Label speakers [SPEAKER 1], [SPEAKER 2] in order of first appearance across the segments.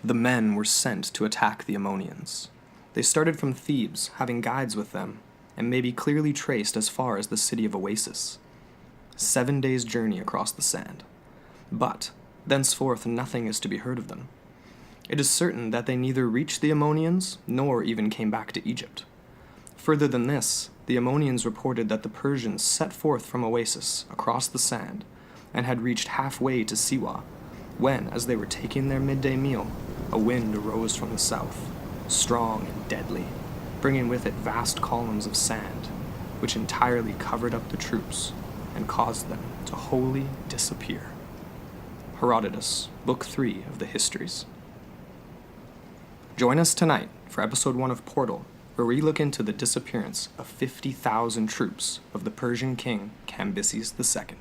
[SPEAKER 1] the men were sent to attack the Ammonians. They started from Thebes, having guides with them, and may be clearly traced as far as the city of Oasis. 7 days' journey across the sand. But, thenceforth nothing is to be heard of them. It is certain that they neither reached the Ammonians, nor even came back to Egypt. Further than this, the Ammonians reported that the Persians set forth from Oasis, across the sand, and had reached halfway to Siwa, when, as they were taking their midday meal, a wind arose from the south, strong and deadly, bringing with it vast columns of sand, which entirely covered up the troops and caused them to wholly disappear. Herodotus, Book 3 of the Histories. Join us tonight for Episode 1 of Portal, where we look into the disappearance of 50,000 troops of the Persian king Cambyses II.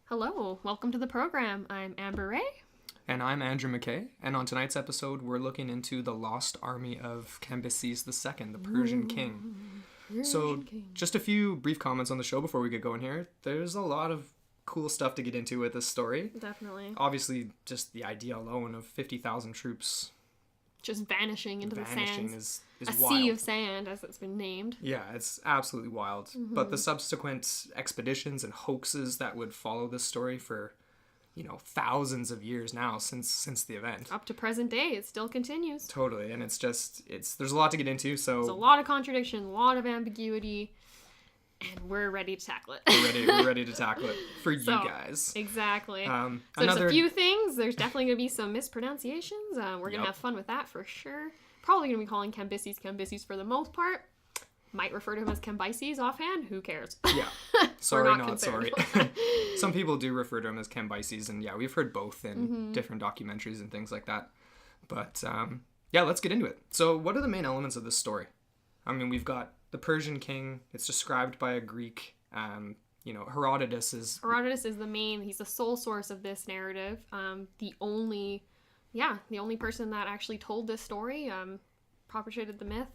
[SPEAKER 2] Hello, welcome to the program. I'm Amber Ray.
[SPEAKER 1] And I'm Andrew McKay, and on tonight's episode, we're looking into the lost army of Cambyses II, the Persian king. Just a few brief comments on the show before we get going here. There's a lot of cool stuff to get into with this story.
[SPEAKER 2] Definitely.
[SPEAKER 1] Obviously, just the idea alone of 50,000 troops
[SPEAKER 2] just vanishing into the sands.
[SPEAKER 1] is
[SPEAKER 2] a
[SPEAKER 1] wild.
[SPEAKER 2] sea of sand, as it's been named.
[SPEAKER 1] Yeah, it's absolutely wild. Mm-hmm. But the subsequent expeditions and hoaxes that would follow this story for, thousands of years now since the event.
[SPEAKER 2] Up to present day, it still continues.
[SPEAKER 1] Totally, and there's a lot to get into, so...
[SPEAKER 2] There's a lot of contradiction, a lot of ambiguity, and we're ready to tackle it.
[SPEAKER 1] We're ready to tackle it for you guys.
[SPEAKER 2] Exactly. There's a few things. There's definitely going to be some mispronunciations. We're going to have fun with that for sure. Probably going to be calling Cambyses for the most part. Might refer to him as Cambyses offhand. Who cares?
[SPEAKER 1] Yeah. Sorry, not sorry. Some people do refer to him as Cambyses, and yeah, we've heard both in different documentaries and things like that. But let's get into it. So what are the main elements of this story? I mean, we've got the Persian king. It's described by a Greek. Herodotus is
[SPEAKER 2] the main. He's the sole source of this narrative. The only person that actually told this story, perpetrated the myth.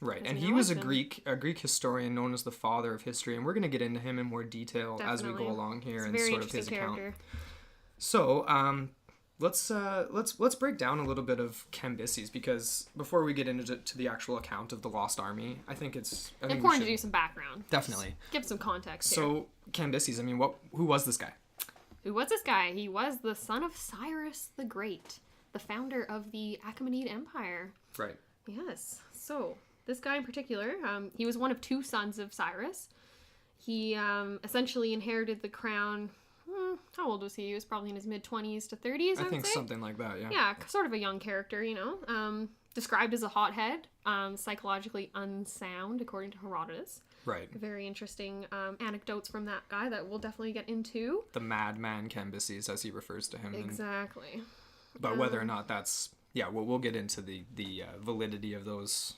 [SPEAKER 1] Right, and he was a Greek historian known as the father of history, and we're going to get into him in more detail as we go along here and sort of his account. So, let's break down a little bit of Cambyses, because before we get into the actual account of the lost army, I think it's
[SPEAKER 2] important to do some background.
[SPEAKER 1] Definitely.
[SPEAKER 2] Give some context here.
[SPEAKER 1] So, Cambyses, who was this guy?
[SPEAKER 2] Who was this guy? He was the son of Cyrus the Great, the founder of the Achaemenid Empire.
[SPEAKER 1] Right.
[SPEAKER 2] Yes. So, this guy in particular, he was one of two sons of Cyrus. He essentially inherited the crown. How old was he? He was probably in his mid-20s to 30s, I think
[SPEAKER 1] say. Something like that, yeah.
[SPEAKER 2] Yeah, sort of a young character, described as a hothead, psychologically unsound, according to Herodotus.
[SPEAKER 1] Right. Very
[SPEAKER 2] interesting anecdotes from that guy that we'll definitely get into.
[SPEAKER 1] The madman Cambyses, as he refers to him.
[SPEAKER 2] Exactly.
[SPEAKER 1] But whether or not that's... Yeah, we'll get into the validity of those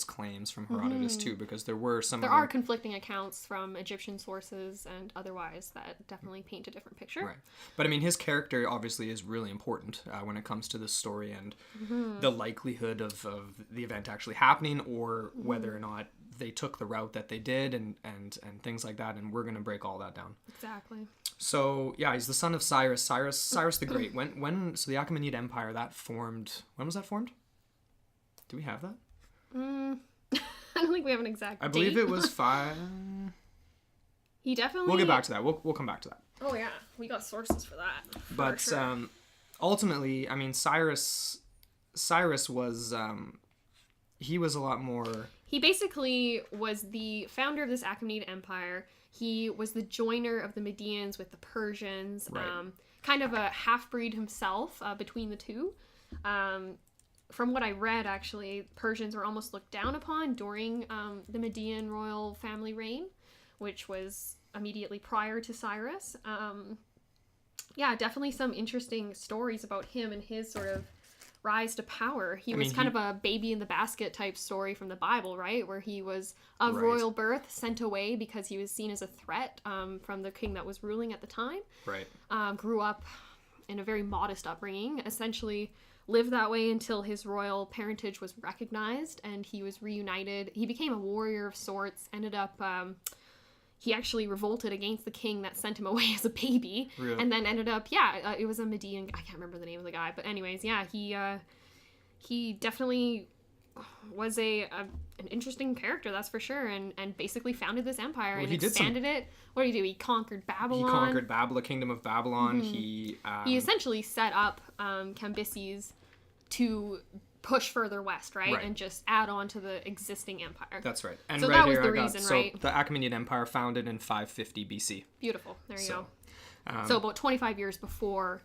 [SPEAKER 1] claims from Herodotus too, because there are
[SPEAKER 2] conflicting accounts from Egyptian sources and otherwise that definitely paint a different picture.
[SPEAKER 1] Right, but I mean, his character obviously is really important when it comes to this story and the likelihood of the event actually happening, or whether or not they took the route that they did and things like that, and we're going to break all that down.
[SPEAKER 2] Exactly.
[SPEAKER 1] So, yeah, he's the son of Cyrus the Great. So the Achaemenid Empire, that formed... When was that formed? Do we have that?
[SPEAKER 2] I don't think we have an exact date.
[SPEAKER 1] I believe it was 5...
[SPEAKER 2] He definitely...
[SPEAKER 1] We'll get back to that. We'll come back to that.
[SPEAKER 2] Oh, yeah. We got sources for that.
[SPEAKER 1] But, sure. Ultimately, I mean, Cyrus was... he was a lot more...
[SPEAKER 2] He basically was the founder of this Achaemenid Empire. He was the joiner of the Medians with the Persians,
[SPEAKER 1] right.
[SPEAKER 2] Kind of a half-breed himself between the two. From what I read, actually, Persians were almost looked down upon during the Median royal family reign, which was immediately prior to Cyrus. Yeah, definitely some interesting stories about him and his sort of rise to power. He was kind of a baby in the basket type story from the Bible, right? Where he was of royal birth, sent away because he was seen as a threat from the king that was ruling at the time.
[SPEAKER 1] Right.
[SPEAKER 2] Grew up in a very modest upbringing, essentially lived that way until his royal parentage was recognized and he was reunited. He became a warrior of sorts, ended up... he actually revolted against the king that sent him away as a baby. Really? And then ended up, it was a Median, I can't remember the name of the guy, but anyways, he definitely was an interesting character, that's for sure, and basically founded this empire and expanded it. What did he do? He conquered Babylon.
[SPEAKER 1] He conquered the kingdom of Babylon. Mm-hmm.
[SPEAKER 2] He essentially set up Cambyses to push further west, right? And just add on to the existing empire.
[SPEAKER 1] That's right. And
[SPEAKER 2] so
[SPEAKER 1] right
[SPEAKER 2] that was
[SPEAKER 1] here
[SPEAKER 2] the reason, right?
[SPEAKER 1] So the Achaemenid Empire founded in 550 BC.
[SPEAKER 2] Beautiful. There you go. So about 25 years before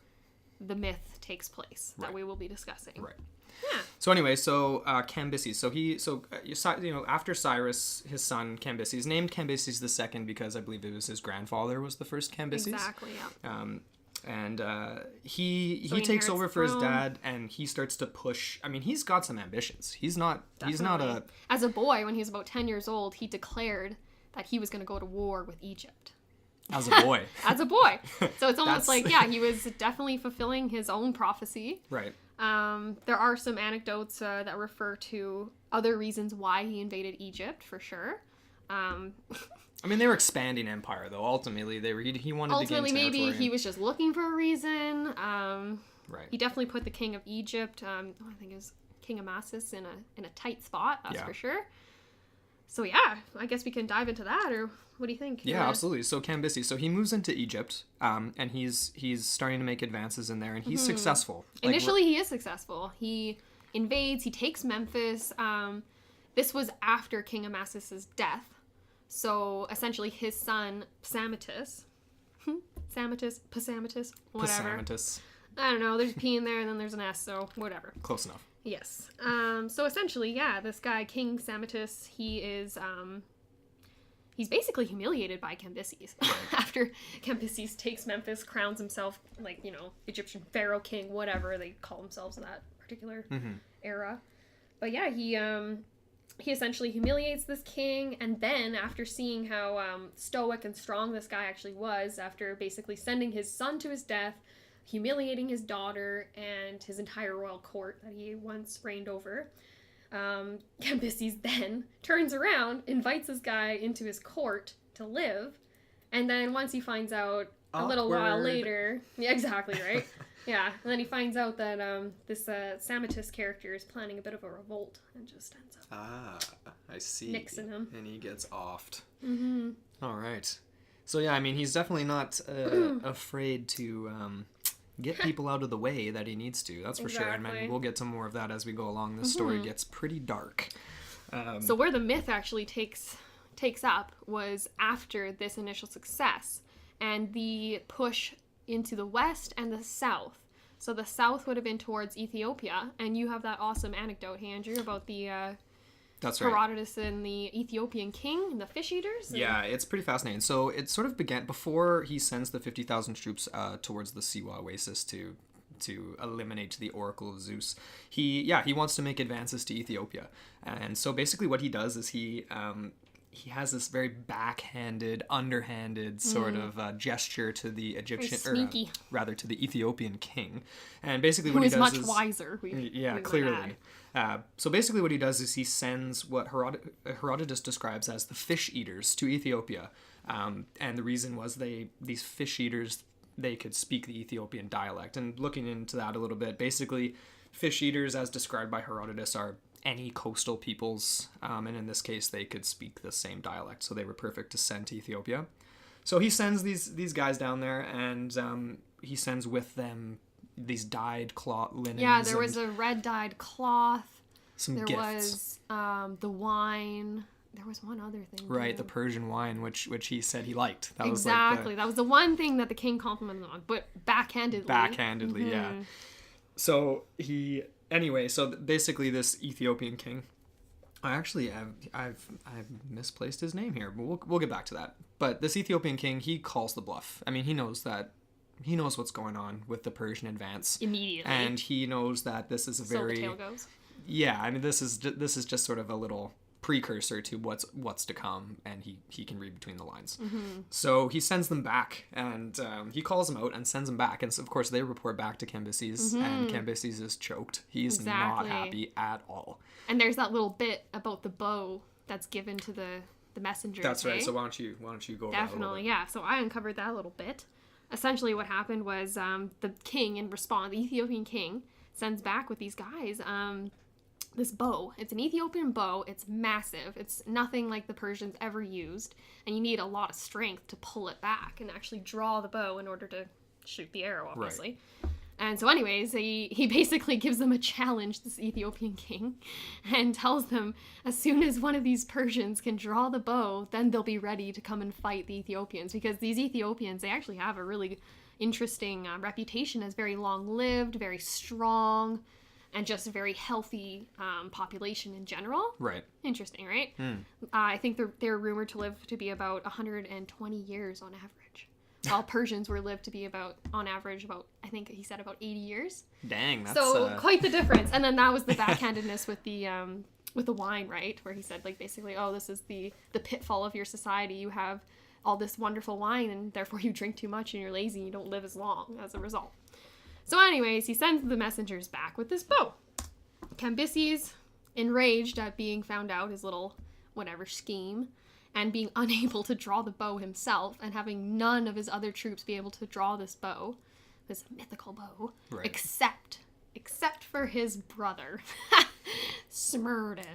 [SPEAKER 2] the myth takes place that we will be discussing.
[SPEAKER 1] Right.
[SPEAKER 2] Yeah.
[SPEAKER 1] So anyway, Cambyses. After Cyrus, his son Cambyses, named Cambyses II because I believe it was his grandfather was the first Cambyses.
[SPEAKER 2] Exactly. Yeah.
[SPEAKER 1] And he takes over for his dad, and he starts to push. I mean, he's got some ambitions. He's not a...
[SPEAKER 2] As a boy, when he was about 10 years old, he declared that he was going to go to war with Egypt.
[SPEAKER 1] As a boy.
[SPEAKER 2] As a boy. So it's almost like, he was definitely fulfilling his own prophecy.
[SPEAKER 1] Right.
[SPEAKER 2] There are some anecdotes that refer to other reasons why he invaded Egypt, for sure.
[SPEAKER 1] I mean, they were expanding empire, though. Ultimately, he wanted to gain territory.
[SPEAKER 2] Maybe he was just looking for a reason.
[SPEAKER 1] Right.
[SPEAKER 2] He definitely put the king of Egypt, I think it was King Amasis, in a tight spot. That's for sure. So I guess we can dive into that, or what do you think?
[SPEAKER 1] Yeah, absolutely. So Cambyses, he moves into Egypt, and he's starting to make advances in there, and he's successful.
[SPEAKER 2] Initially, he is successful. He invades. He takes Memphis. This was after King Amasis' death. So essentially, his son Psamatus, whatever.
[SPEAKER 1] Psamatus.
[SPEAKER 2] I don't know. There's a P in there, and then there's an S, so whatever.
[SPEAKER 1] Close enough.
[SPEAKER 2] Yes. So essentially, this guy King Psamatus, he is he's basically humiliated by Cambyses. After Cambyses takes Memphis, crowns himself Egyptian pharaoh king, whatever they call themselves in that particular era. But he essentially humiliates this king, and then after seeing how stoic and strong this guy actually was, after basically sending his son to his death, humiliating his daughter and his entire royal court that he once reigned over, Cambyses then turns around, invites this guy into his court to live, and then once he finds out a little while later... Yeah, exactly, right? Yeah, and then he finds out that this Psamatus character is planning a bit of a revolt and just ends up
[SPEAKER 1] I see.
[SPEAKER 2] nixing him.
[SPEAKER 1] And he gets offed. Mm-hmm. All right. So I mean, he's definitely not afraid to get people out of the way that he needs to. That's for sure. And we'll get to more of that as we go along. This story gets pretty dark.
[SPEAKER 2] So where the myth actually takes up was after this initial success and the push into the west and the south. So the south would have been towards Ethiopia, and you have that awesome anecdote, Andrew, about the
[SPEAKER 1] That's right.
[SPEAKER 2] Herodotus and the Ethiopian king and the fish eaters.
[SPEAKER 1] Yeah, it's pretty fascinating. So it sort of began before he sends the 50,000 troops towards the Siwa oasis to eliminate the Oracle of Zeus. He wants to make advances to Ethiopia, and so basically what he does is he has this very backhanded, underhanded sort of gesture to the Egyptian, or to the Ethiopian king, and basically what he does is
[SPEAKER 2] much wiser.
[SPEAKER 1] Clearly. So basically what he does is he sends what Herodotus describes as the fish eaters to Ethiopia, and the reason was these fish eaters, they could speak the Ethiopian dialect. And looking into that a little bit, basically fish eaters as described by Herodotus are any coastal peoples, and in this case they could speak the same dialect, so they were perfect to send to Ethiopia. So he sends these guys down there, and he sends with them these dyed cloth linens.
[SPEAKER 2] Yeah, there was a red dyed cloth.
[SPEAKER 1] Some
[SPEAKER 2] there
[SPEAKER 1] gifts.
[SPEAKER 2] Was the wine. There was one other thing.
[SPEAKER 1] Right, the Persian wine, which he said he liked. That
[SPEAKER 2] exactly. That was the one thing that the king complimented on, but backhandedly.
[SPEAKER 1] Backhandedly, yeah. So so basically this Ethiopian king, I've misplaced his name here, but we'll get back to that. But this Ethiopian king, he calls the bluff. I mean, he knows that what's going on with the Persian advance
[SPEAKER 2] immediately,
[SPEAKER 1] and he knows that this is a very
[SPEAKER 2] so the tale goes.
[SPEAKER 1] Yeah, I mean, this is just sort of a little precursor to what's to come, and he can read between the lines. So he sends them back, and he calls them out and sends them back, and so, of course they report back to Cambyses, and Cambyses is choked. He's not happy at all.
[SPEAKER 2] And there's that little bit about the bow that's given to the messengers.
[SPEAKER 1] That's right. So why don't you go over that a little bit?
[SPEAKER 2] Yeah. So I uncovered that a little bit. Essentially, what happened was the king, in response, the Ethiopian king, sends back with these guys this bow. It's an Ethiopian bow. It's massive. It's nothing like the Persians ever used, and you need a lot of strength to pull it back and actually draw the bow in order to shoot the arrow, obviously. Right. And so anyways, he basically gives them a challenge, this Ethiopian king, and tells them as soon as one of these Persians can draw the bow, then they'll be ready to come and fight the Ethiopians, because these Ethiopians, they actually have a really interesting reputation as very long-lived, very strong, and just a very healthy population in general.
[SPEAKER 1] Right.
[SPEAKER 2] Interesting, right? I think they're rumored to live to be about 120 years on average, while Persians were lived to be on average, I think he said about 80 years.
[SPEAKER 1] Dang, that's...
[SPEAKER 2] So quite the difference. And then that was the backhandedness with the wine, right? Where he said, like, basically, oh, this is the pitfall of your society. You have all this wonderful wine, and therefore you drink too much and you're lazy and you don't live as long as a result. So anyways, he sends the messengers back with this bow. Cambyses, enraged at being found out his little whatever scheme, and being unable to draw the bow himself, and having none of his other troops be able to draw this bow, this mythical bow,
[SPEAKER 1] right.
[SPEAKER 2] except for his brother, Smerdis.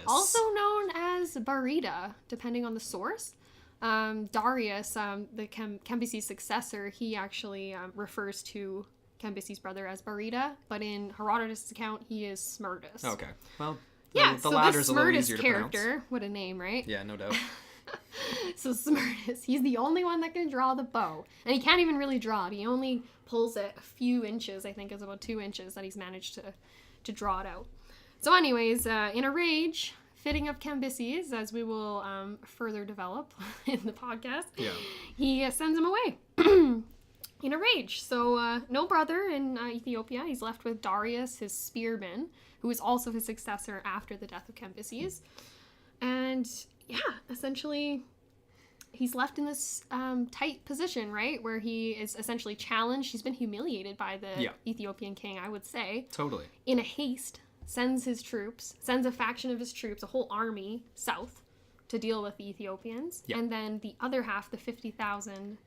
[SPEAKER 2] Also known as Barida, depending on the source. Darius, the Cambyses' successor, he actually refers to Cambyses' brother as Barida, but in Herodotus' account, he is Smerdis.
[SPEAKER 1] Okay, well,
[SPEAKER 2] yeah,
[SPEAKER 1] the latter's a little easier
[SPEAKER 2] Smerdis
[SPEAKER 1] to pronounce.
[SPEAKER 2] character, what a name, right?
[SPEAKER 1] Yeah, no doubt.
[SPEAKER 2] So Smerdis, he's the only one that can draw the bow, and he can't even really draw it. He only pulls it a few inches. I think it's about 2 inches that he's managed to draw it out. So anyways, in a rage, fitting of Cambyses, as we will further develop in the podcast, he sends him away in a rage. So no brother in Ethiopia. He's left with Darius, his spearman, who is also his successor after the death of Cambyses. And yeah, essentially, he's left in this tight position, right? Where he is essentially challenged. He's been humiliated by the Ethiopian king, I would say.
[SPEAKER 1] Totally.
[SPEAKER 2] In a haste, sends a faction of his troops, a whole army, south to deal with the Ethiopians. Yep. And then the other half, the 50,000...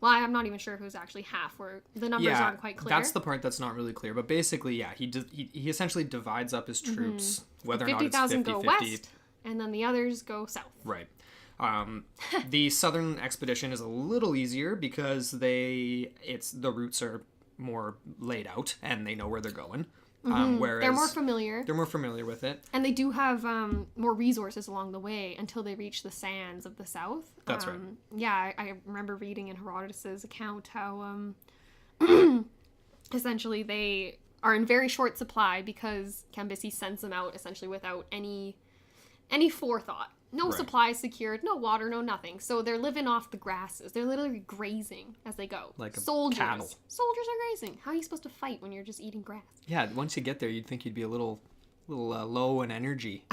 [SPEAKER 2] Well, I'm not even sure who's actually half, where the numbers aren't quite clear.
[SPEAKER 1] That's the part that's not really clear. But basically, he essentially divides up his troops, whether or not it's 50,000
[SPEAKER 2] go west, and then the others go south.
[SPEAKER 1] Right. The southern expedition is a little easier because the routes are more laid out, and they know where they're going. Whereas
[SPEAKER 2] they're more familiar.
[SPEAKER 1] They're more familiar with it.
[SPEAKER 2] And they do have more resources along the way until they reach the sands of the south.
[SPEAKER 1] That's right.
[SPEAKER 2] Yeah, I remember reading in Herodotus' account how essentially they are in very short supply because Cambyses sends them out essentially without any forethought. No supplies secured, no water, no nothing. So they're living off the grasses. They're literally grazing as they go.
[SPEAKER 1] Like
[SPEAKER 2] soldiers.
[SPEAKER 1] Cattle.
[SPEAKER 2] Soldiers are grazing. How are you supposed to fight when you're just eating grass?
[SPEAKER 1] Yeah, once you get there, you'd think you'd be a little low in energy.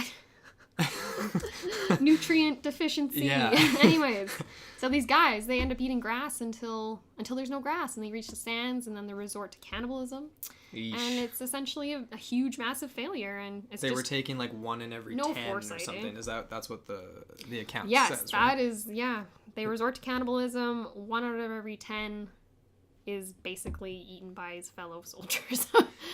[SPEAKER 2] Nutrient deficiency. Yeah. Anyways, so these guys, they end up eating grass until there's no grass, and they reach the sands, and then they resort to cannibalism. Eesh. And it's essentially a huge, massive failure. And
[SPEAKER 1] they were taking like 1 in every 10 or something. That's what the account says?
[SPEAKER 2] Yes, that is. Yeah, they resort to cannibalism. 1 out of every 10 is basically eaten by his fellow soldiers.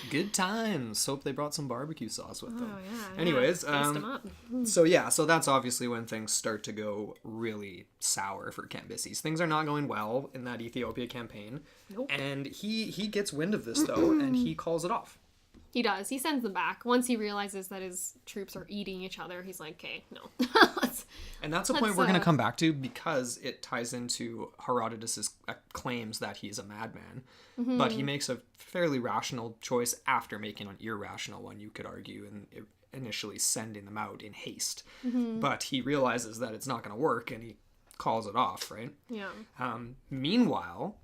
[SPEAKER 1] Good times. Hope they brought some barbecue sauce with them.
[SPEAKER 2] Oh yeah.
[SPEAKER 1] Anyways,
[SPEAKER 2] taste them up.
[SPEAKER 1] So that's obviously when things start to go really sour for Cambyses. Things are not going well in that Ethiopia campaign.
[SPEAKER 2] Nope.
[SPEAKER 1] And he gets wind of this though, and he calls it off.
[SPEAKER 2] He does. He sends them back. Once he realizes that his troops are eating each other, he's like, okay, no.
[SPEAKER 1] And that's a point we're going to come back to because it ties into Herodotus' claims that he's a madman. Mm-hmm. But he makes a fairly rational choice after making an irrational one, you could argue, and initially sending them out in haste. Mm-hmm. But he realizes that it's not going to work, and he calls it off, right?
[SPEAKER 2] Yeah.
[SPEAKER 1] Meanwhile,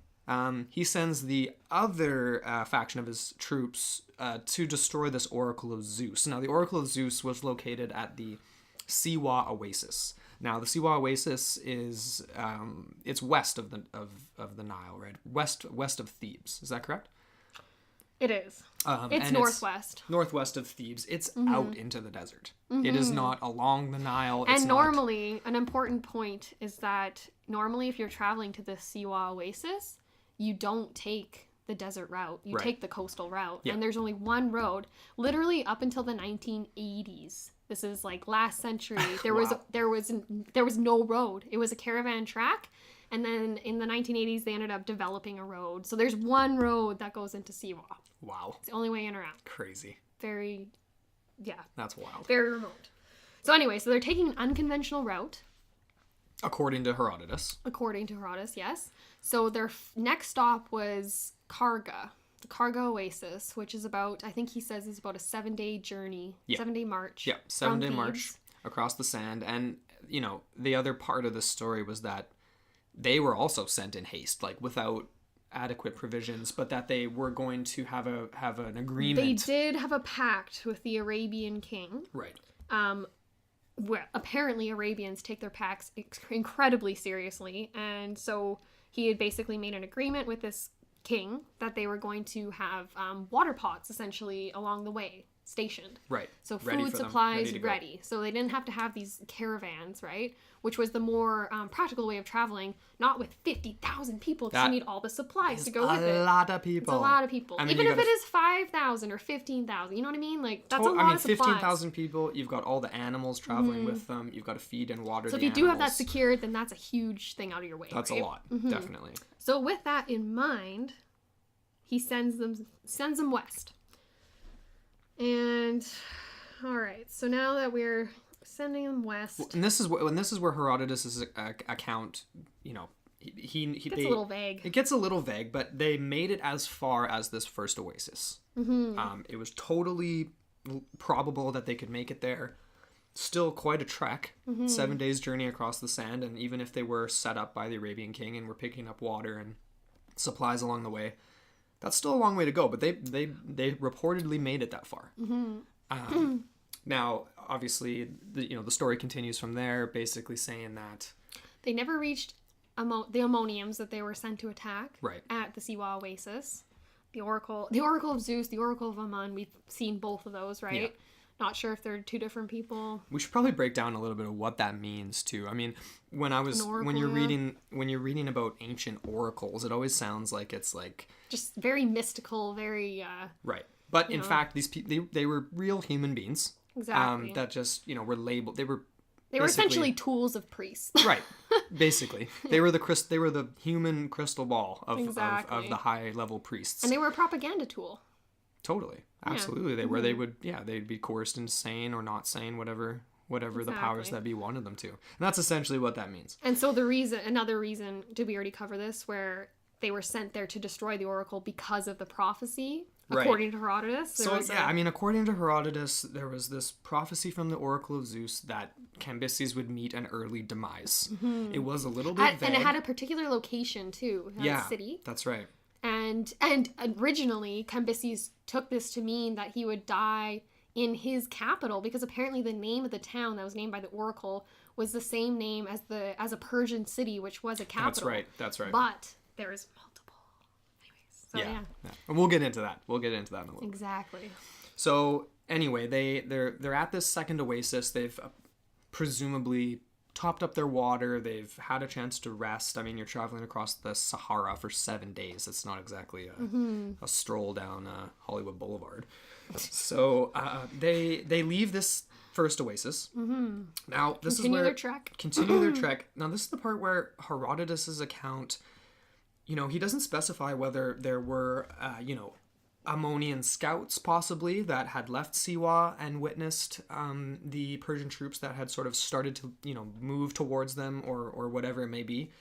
[SPEAKER 1] He sends the other faction of his troops to destroy this Oracle of Zeus. Now, the Oracle of Zeus was located at the Siwa Oasis. Now, the Siwa Oasis is it's west of the Nile, right? West of Thebes. Is that correct?
[SPEAKER 2] It is. It's northwest.
[SPEAKER 1] It's northwest of Thebes. It's out into the desert. It is not along the Nile.
[SPEAKER 2] And normally, an important point is that normally if you're traveling to the Siwa Oasis, you don't take the desert route. You take the coastal route. Yeah. And there's only one road. Literally up until the 1980s. This is like last century. There was no road. It was a caravan track. And then in the 1980s, they ended up developing a road. So there's one road that goes into Siwa.
[SPEAKER 1] Wow.
[SPEAKER 2] It's the only way in or out.
[SPEAKER 1] Crazy.
[SPEAKER 2] Very, yeah.
[SPEAKER 1] That's wild.
[SPEAKER 2] Very remote. So anyway, so they're taking an unconventional route.
[SPEAKER 1] According to Herodotus.
[SPEAKER 2] According to Herodotus, yes. So their next stop was Karga, the Karga Oasis, which is about, I think he says is about a 7-day journey, 7-day march.
[SPEAKER 1] Yeah, 7-day march across the sand. And, you know, the other part of the story was that they were also sent in haste, like without adequate provisions, but that they were going to have an agreement.
[SPEAKER 2] They did have a pact with the Arabian king.
[SPEAKER 1] Right.
[SPEAKER 2] Where apparently Arabians take their pacts incredibly seriously, and so he had basically made an agreement with this king that they were going to have water pots essentially along the way stationed.
[SPEAKER 1] Right.
[SPEAKER 2] So food supplies ready. So they didn't have to have these caravans, right? Which was the more practical way of traveling, not with 50,000 people because you need all the supplies to go with it.
[SPEAKER 1] A lot of people.
[SPEAKER 2] It's a lot of people. I mean, even if it is 5,000 or 15,000, you know what I mean? Like, that's a lot of supplies.
[SPEAKER 1] 15,000 people, you've got all the animals traveling with them, you've got to feed and water the animals.
[SPEAKER 2] So if you do have that secured, then that's a huge thing out of your way,
[SPEAKER 1] That's
[SPEAKER 2] right?
[SPEAKER 1] a lot, definitely.
[SPEAKER 2] So with that in mind, he sends them west. And all right, so now that we're sending them west,
[SPEAKER 1] and this is where Herodotus's account, you know, he
[SPEAKER 2] gets a little vague.
[SPEAKER 1] It gets a little vague, but they made it as far as this first oasis. It was totally probable that they could make it there. Still quite a trek, 7 days journey across the sand, and even if they were set up by the Arabian king and were picking up water and supplies along the way, that's still a long way to go, but they reportedly made it that far. Now, obviously, the story continues from there, basically saying that
[SPEAKER 2] they never reached the ammoniums that they were sent to attack at the Siwa Oasis. The Oracle of Zeus, the Oracle of Ammon. We've seen both of those, right? Yeah. Not sure if they're two different people.
[SPEAKER 1] We should probably break down a little bit of what that means too. I mean, when you're reading about ancient oracles, it always sounds like it's like
[SPEAKER 2] just very mystical, very
[SPEAKER 1] right. But in fact, they were real human beings.
[SPEAKER 2] Exactly.
[SPEAKER 1] That just were labeled. They were
[SPEAKER 2] essentially tools of priests.
[SPEAKER 1] Right. Basically, they were the human crystal ball of the high level priests.
[SPEAKER 2] And they were a propaganda tool.
[SPEAKER 1] Totally. Absolutely. They were. They'd be coerced into saying or not saying whatever the powers that be wanted them to. And that's essentially what that means.
[SPEAKER 2] And so another reason, did we already cover this, where they were sent there to destroy the oracle because of the prophecy, according to Herodotus?
[SPEAKER 1] According to Herodotus, there was this prophecy from the Oracle of Zeus that Cambyses would meet an early demise. It was a little bit vague.
[SPEAKER 2] And it had a particular location, too. It had a city.
[SPEAKER 1] That's right.
[SPEAKER 2] And originally, Cambyses took this to mean that he would die in his capital, because apparently the name of the town that was named by the oracle was the same name as a Persian city, which was a capital.
[SPEAKER 1] That's right.
[SPEAKER 2] But there's multiple. Anyways,
[SPEAKER 1] yeah. And we'll get into that. in a little bit.
[SPEAKER 2] Exactly.
[SPEAKER 1] So anyway, they're at this second oasis. They've presumably topped up their water. They've had a chance to rest. I mean, you're traveling across the Sahara for 7 days. It's not exactly a stroll down Hollywood Boulevard. So they leave this first oasis. Now this
[SPEAKER 2] continue their
[SPEAKER 1] trek. Now this is the part where Herodotus's account, he doesn't specify whether there were Ammonian scouts possibly that had left Siwa and witnessed the Persian troops that had sort of started to move towards them or whatever it may be,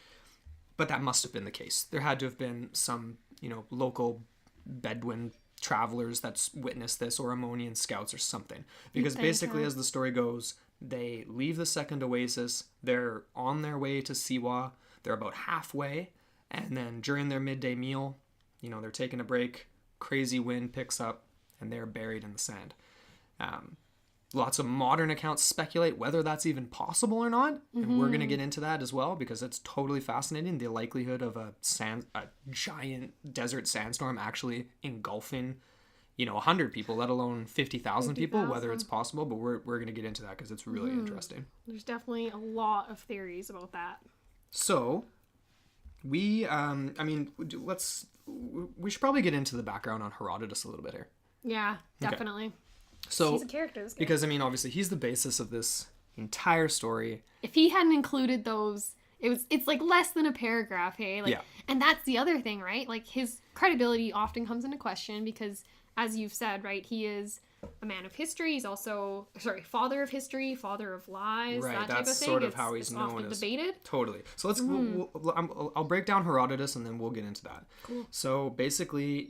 [SPEAKER 1] but that must have been the case. There had to have been some local Bedouin travelers that witnessed this, or Ammonian scouts or something, because basically as the story goes, they leave the second oasis, they're on their way to Siwa, they're about halfway, And then during their midday meal, they're taking a break, crazy wind picks up, and they're buried in the sand. Lots of modern accounts speculate whether that's even possible or not. And we're going to get into that as well, because it's totally fascinating. The likelihood of a giant desert sandstorm actually engulfing, 100 people, let alone 50,000 people, whether it's possible. But we're going to get into that because it's really interesting.
[SPEAKER 2] There's definitely a lot of theories about that.
[SPEAKER 1] So we should probably get into the background on Herodotus a little bit here.
[SPEAKER 2] Yeah, definitely.
[SPEAKER 1] Okay. So,
[SPEAKER 2] he's a character, this guy.
[SPEAKER 1] Because, obviously he's the basis of this entire story.
[SPEAKER 2] If he hadn't included those, it's like less than a paragraph, hey? Like, yeah. And that's the other thing, right? Like, his credibility often comes into question because, as you've said, right, he is a man of history. He's also, father of history, father of lies,
[SPEAKER 1] right,
[SPEAKER 2] that type of thing.
[SPEAKER 1] That's sort of how he's known
[SPEAKER 2] often
[SPEAKER 1] as.
[SPEAKER 2] Debated.
[SPEAKER 1] Totally. So let's, I'll break down Herodotus and then we'll get into that.
[SPEAKER 2] Cool.
[SPEAKER 1] So basically,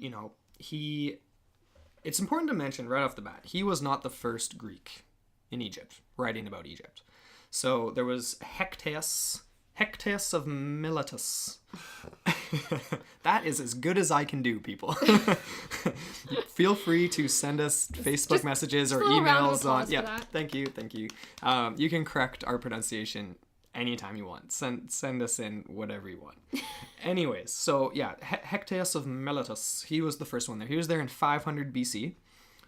[SPEAKER 1] it's important to mention right off the bat, he was not the first Greek in Egypt, writing about Egypt. So there was Hectaeus of Miletus. That is as good as I can do, people. Feel free to send us Facebook messages or emails on. Yeah, thank you. You can correct our pronunciation anytime you want. Send us in whatever you want. Anyways, so yeah, Hectaeus of Miletus, he was the first one there. He was there in 500 BC,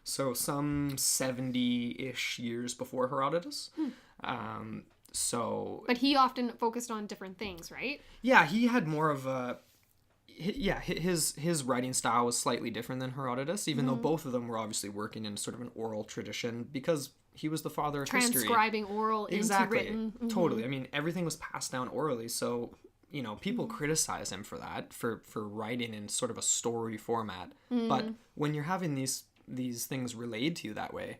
[SPEAKER 1] so some 70-ish years before Herodotus.
[SPEAKER 2] But he often focused on different things, right?
[SPEAKER 1] Yeah, he had more of a... Yeah, his writing style was slightly different than Herodotus, even though both of them were obviously working in sort of an oral tradition, because he was the father of history.
[SPEAKER 2] Transcribing oral into written.
[SPEAKER 1] Totally. I mean, everything was passed down orally, so, people criticize him for that, for writing in sort of a story format. But when you're having these things relayed to you that way,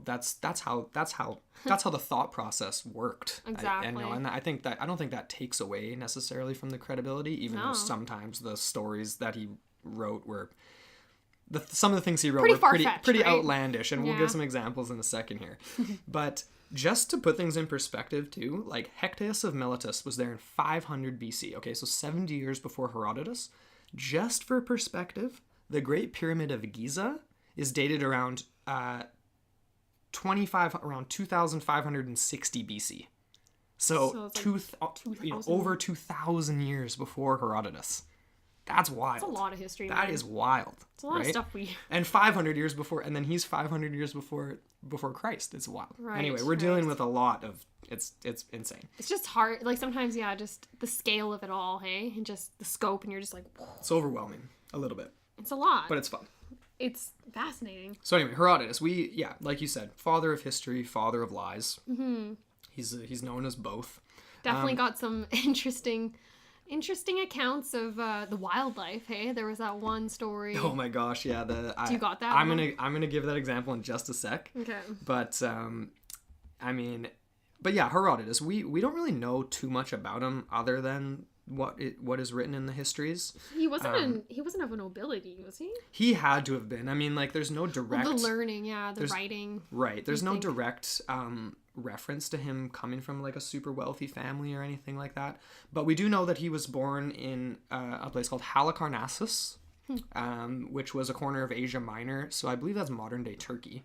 [SPEAKER 1] that's how the thought process worked.
[SPEAKER 2] Exactly.
[SPEAKER 1] And I think that I don't think that takes away necessarily from the credibility, even though sometimes the stories that he wrote were some of the things he wrote were pretty outlandish, and we'll give some examples in a second here. But just to put things in perspective too, like Hectaeus of Miletus was there in 500 BC. Okay, so 70 years before Herodotus. Just for perspective, the Great Pyramid of Giza is dated around around 2560 BC. So over 2,000 years before Herodotus. That's wild.
[SPEAKER 2] That's a lot of history.
[SPEAKER 1] That is wild.
[SPEAKER 2] It's a lot of stuff
[SPEAKER 1] And 500 years before, and then he's 500 years before Christ. It's wild.
[SPEAKER 2] Right.
[SPEAKER 1] Anyway, we're dealing with a lot of. It's insane.
[SPEAKER 2] It's just hard. Like sometimes, just the scale of it all, hey, and just the scope, and you're just like, whoa.
[SPEAKER 1] It's overwhelming a little bit.
[SPEAKER 2] It's a lot,
[SPEAKER 1] but it's fun.
[SPEAKER 2] It's fascinating.
[SPEAKER 1] So anyway, Herodotus, like you said, father of history, father of lies. He's known as both.
[SPEAKER 2] Definitely got some interesting accounts of the wildlife. Hey, there was that one story.
[SPEAKER 1] Oh my gosh, yeah.
[SPEAKER 2] You got that?
[SPEAKER 1] I'm gonna give that example in just a sec.
[SPEAKER 2] Okay.
[SPEAKER 1] But but yeah, Herodotus. We don't really know too much about him other than what is written in the histories.
[SPEAKER 2] He wasn't of a nobility, was he?
[SPEAKER 1] He had to have been. I mean, like, there's no direct...
[SPEAKER 2] the learning, the writing.
[SPEAKER 1] Right. There's no direct reference to him coming from, like, a super wealthy family or anything like that. But we do know that he was born in a place called Halicarnassus, which was a corner of Asia Minor. So I believe that's modern-day Turkey.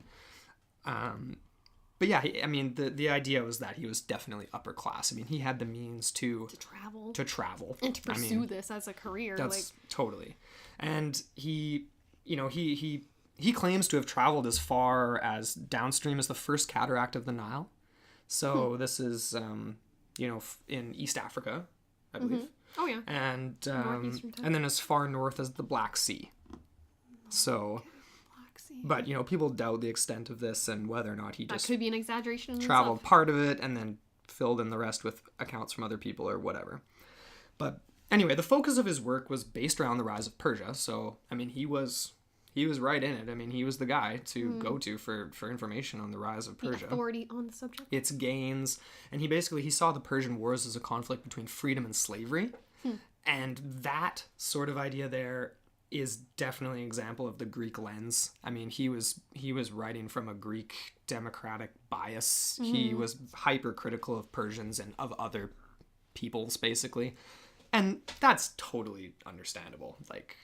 [SPEAKER 1] But yeah, the idea was that he was definitely upper class. I mean, he had the means to travel
[SPEAKER 2] and to pursue this as a career.
[SPEAKER 1] That's totally. And he claims to have traveled as far as downstream as the first cataract of the Nile. So this is in East Africa, I believe.
[SPEAKER 2] Oh yeah.
[SPEAKER 1] And then as far north as the Black Sea. So. But, people doubt the extent of this and whether or not he just...
[SPEAKER 2] That could be an exaggeration.
[SPEAKER 1] Traveled part of it and then filled in the rest with accounts from other people or whatever. But anyway, the focus of his work was based around the rise of Persia. So, I mean, he was right in it. I mean, he was the guy to go to for information on the rise of Persia.
[SPEAKER 2] The authority on the subject.
[SPEAKER 1] Its gains. And he saw the Persian Wars as a conflict between freedom and slavery. And that sort of idea there is definitely an example of the Greek lens. I mean, he was writing from a Greek democratic bias. He was hypercritical of Persians and of other peoples, basically. And that's totally understandable. Like,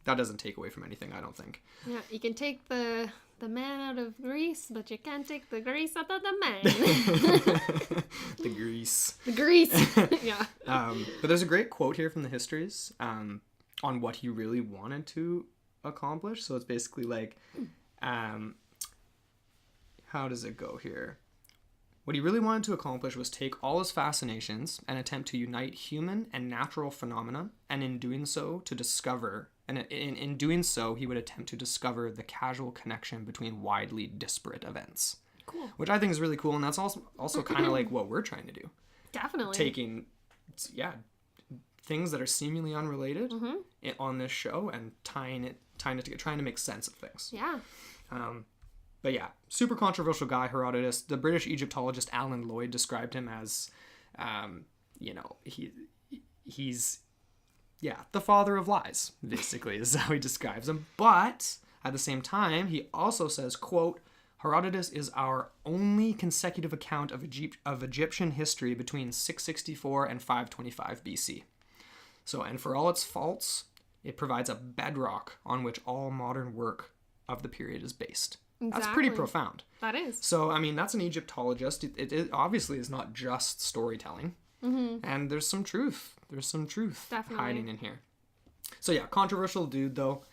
[SPEAKER 1] that doesn't take away from anything, I don't think.
[SPEAKER 2] Yeah, you can take the man out of Greece, but you can't take the Greece out of the man.
[SPEAKER 1] The Greece.
[SPEAKER 2] The Greece. Yeah.
[SPEAKER 1] But there's a great quote here from the histories on what he really wanted to accomplish. So it's basically like, how does it go here? What he really wanted to accomplish was take all his fascinations and attempt to unite human and natural phenomena, and in doing so to discover, and in doing so he would attempt to discover the causal connection between widely disparate events.
[SPEAKER 2] Cool.
[SPEAKER 1] Which I think is really cool, and that's also kind of like what we're trying to do.
[SPEAKER 2] Definitely.
[SPEAKER 1] Taking, things that are seemingly unrelated on this show and trying to make sense of things.
[SPEAKER 2] Yeah.
[SPEAKER 1] But yeah, super controversial guy, Herodotus. The British Egyptologist Alan Lloyd described him as, he's the father of lies, basically, is how he describes him. But at the same time, he also says, quote, Herodotus is our only consecutive account of Egyptian history between 664 and 525 BC. So, and for all its faults, it provides a bedrock on which all modern work of the period is based.
[SPEAKER 2] Exactly.
[SPEAKER 1] That's pretty profound.
[SPEAKER 2] That is.
[SPEAKER 1] So, I mean, that's an Egyptologist. It obviously is not just storytelling. And there's some truth. There's some truth hiding in here. So, yeah, controversial dude, though.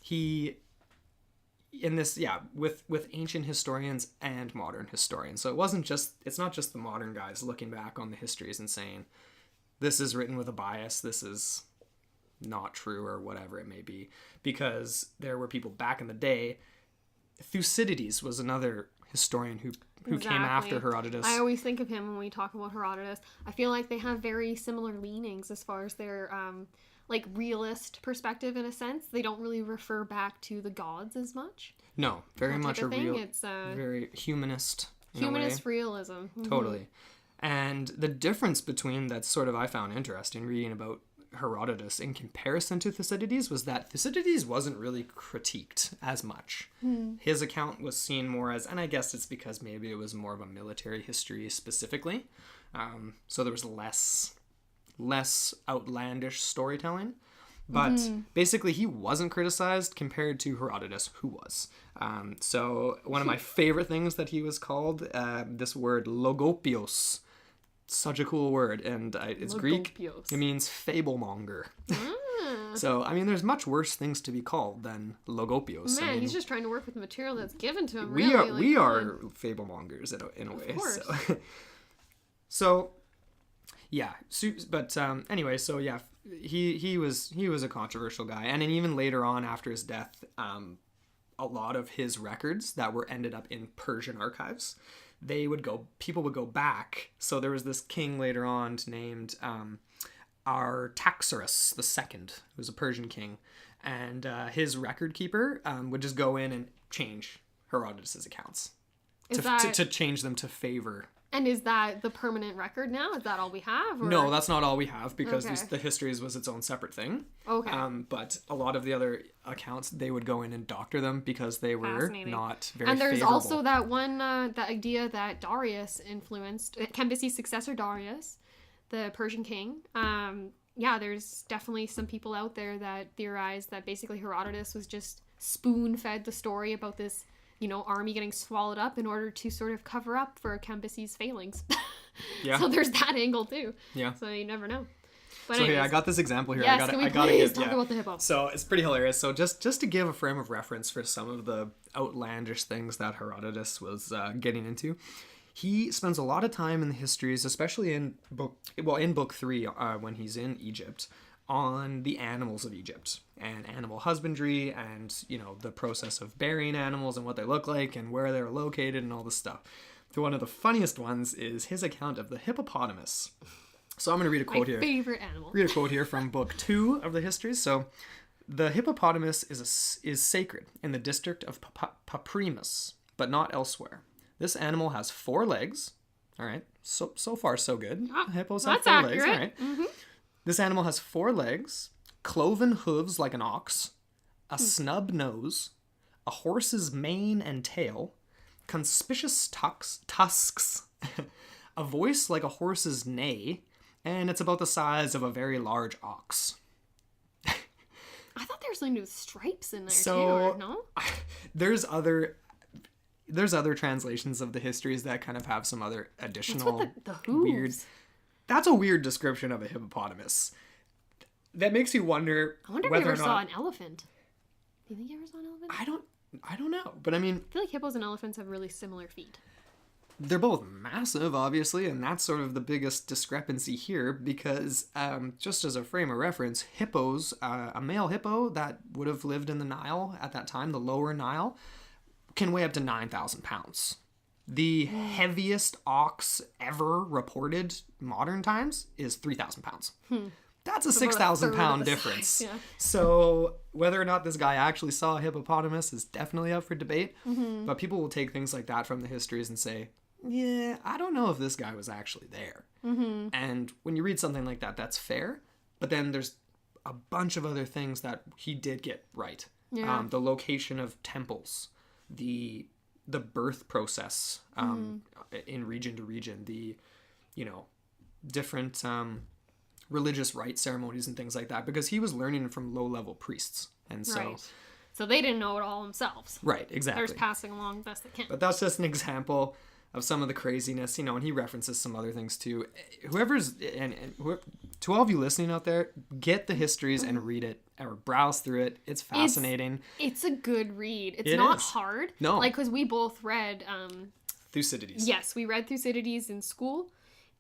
[SPEAKER 1] He, in this, with ancient historians and modern historians. So it's not just the modern guys looking back on the histories and saying, this is written with a bias, this is not true, or whatever it may be. Because there were people back in the day. Thucydides was another historian who came after Herodotus.
[SPEAKER 2] I always think of him when we talk about Herodotus. I feel like they have very similar leanings as far as their realist perspective, in a sense. They don't really refer back to the gods as much. No, very much a real, it's
[SPEAKER 1] very humanist.
[SPEAKER 2] Humanist realism. Mm-hmm.
[SPEAKER 1] Totally. And the difference between that sort of I found interesting reading about Herodotus in comparison to Thucydides was that Thucydides wasn't really critiqued as much. His account was seen more as, and I guess it's because maybe it was more of a military history specifically, so there was less outlandish storytelling, but basically he wasn't criticized compared to Herodotus, who was. So one of my favorite things that he was called, this word logopios. Such a cool word, and it's Logopios. Greek. It means fablemonger. So, I mean, there's much worse things to be called than logopios.
[SPEAKER 2] Man, he's just trying to work with the material that's given to him.
[SPEAKER 1] We are fablemongers in a way.
[SPEAKER 2] Of course.
[SPEAKER 1] So yeah. But anyway, so yeah, he was a controversial guy, and then even later on after his death, a lot of his records that were ended up in Persian archives. People would go back. So there was this king later on named Artaxerxes II, who was a Persian king, and his record keeper would just go in and change Herodotus' accounts to change them to favor.
[SPEAKER 2] And is that the permanent record now? Is that all we have? Or?
[SPEAKER 1] No, that's not all we have, because the histories was its own separate thing. Okay. But a lot of the other accounts, they would go in and doctor them because they were not very
[SPEAKER 2] And there's
[SPEAKER 1] favorable.
[SPEAKER 2] also that one, that idea that Darius influenced, Cambyses' successor Darius, the Persian king. There's definitely some people out there that theorize that basically Herodotus was just spoon-fed the story about this army getting swallowed up in order to sort of cover up for Cambyses' failings. Yeah. So there's that angle too. Yeah. So you never know. But anyways,
[SPEAKER 1] I got this example here.
[SPEAKER 2] Yes, can we please talk about the hippo?
[SPEAKER 1] So it's pretty hilarious. So just to give a frame of reference for some of the outlandish things that Herodotus was getting into, he spends a lot of time in the histories, especially in book 3 when he's in Egypt, on the animals of Egypt and animal husbandry and, the process of burying animals and what they look like and where they're located and all this stuff. So one of the funniest ones is his account of the hippopotamus. So I'm going to read a quote here.
[SPEAKER 2] My favorite animal.
[SPEAKER 1] Read a quote here from book 2 of the histories. So, the hippopotamus is sacred in the district of Paprimus, but not elsewhere. This animal has 4 legs. All right. So far, so good. Hippos have 4 legs. All right. Mm-hmm. This animal has 4 legs, cloven hooves like an ox, a snub nose, a horse's mane and tail, conspicuous tusks, a voice like a horse's neigh, and it's about the size of a very large ox.
[SPEAKER 2] I thought there was something to do with stripes in there
[SPEAKER 1] So,
[SPEAKER 2] too, or no?
[SPEAKER 1] There's other translations of the histories that kind of have some other additional
[SPEAKER 2] What's with the hooves?
[SPEAKER 1] weird... That's a weird description of a hippopotamus. That makes you wonder
[SPEAKER 2] I wonder if you ever saw an elephant. Do you think you ever saw an elephant?
[SPEAKER 1] I don't know. But I mean...
[SPEAKER 2] I feel like hippos and elephants have really similar feet.
[SPEAKER 1] They're both massive, obviously, and that's sort of the biggest discrepancy here because, just as a frame of reference, hippos, a male hippo that would have lived in the Nile at that time, the lower Nile, can weigh up to 9,000 pounds. The heaviest ox ever reported modern times is 3,000 pounds. That's a 6,000 pound difference. Yeah. So whether or not this guy actually saw a hippopotamus is definitely up for debate. Mm-hmm. But people will take things like that from the histories and say, yeah, I don't know if this guy was actually there. Mm-hmm. And when you read something like that, that's fair. But then there's a bunch of other things that he did get right. Yeah. The location of temples, the birth process in region to region, the, different religious rite ceremonies and things like that, because he was learning from low-level priests. And so...
[SPEAKER 2] Right. So they didn't know it all themselves.
[SPEAKER 1] Right, exactly.
[SPEAKER 2] They're just passing along best they can.
[SPEAKER 1] But that's just an example of some of the craziness, and he references some other things too. To all of you listening out there, get the histories and read it or browse through it. It's fascinating.
[SPEAKER 2] It's a good read. It's not hard.
[SPEAKER 1] No.
[SPEAKER 2] Because we both read...
[SPEAKER 1] Thucydides.
[SPEAKER 2] Yes, we read Thucydides in school,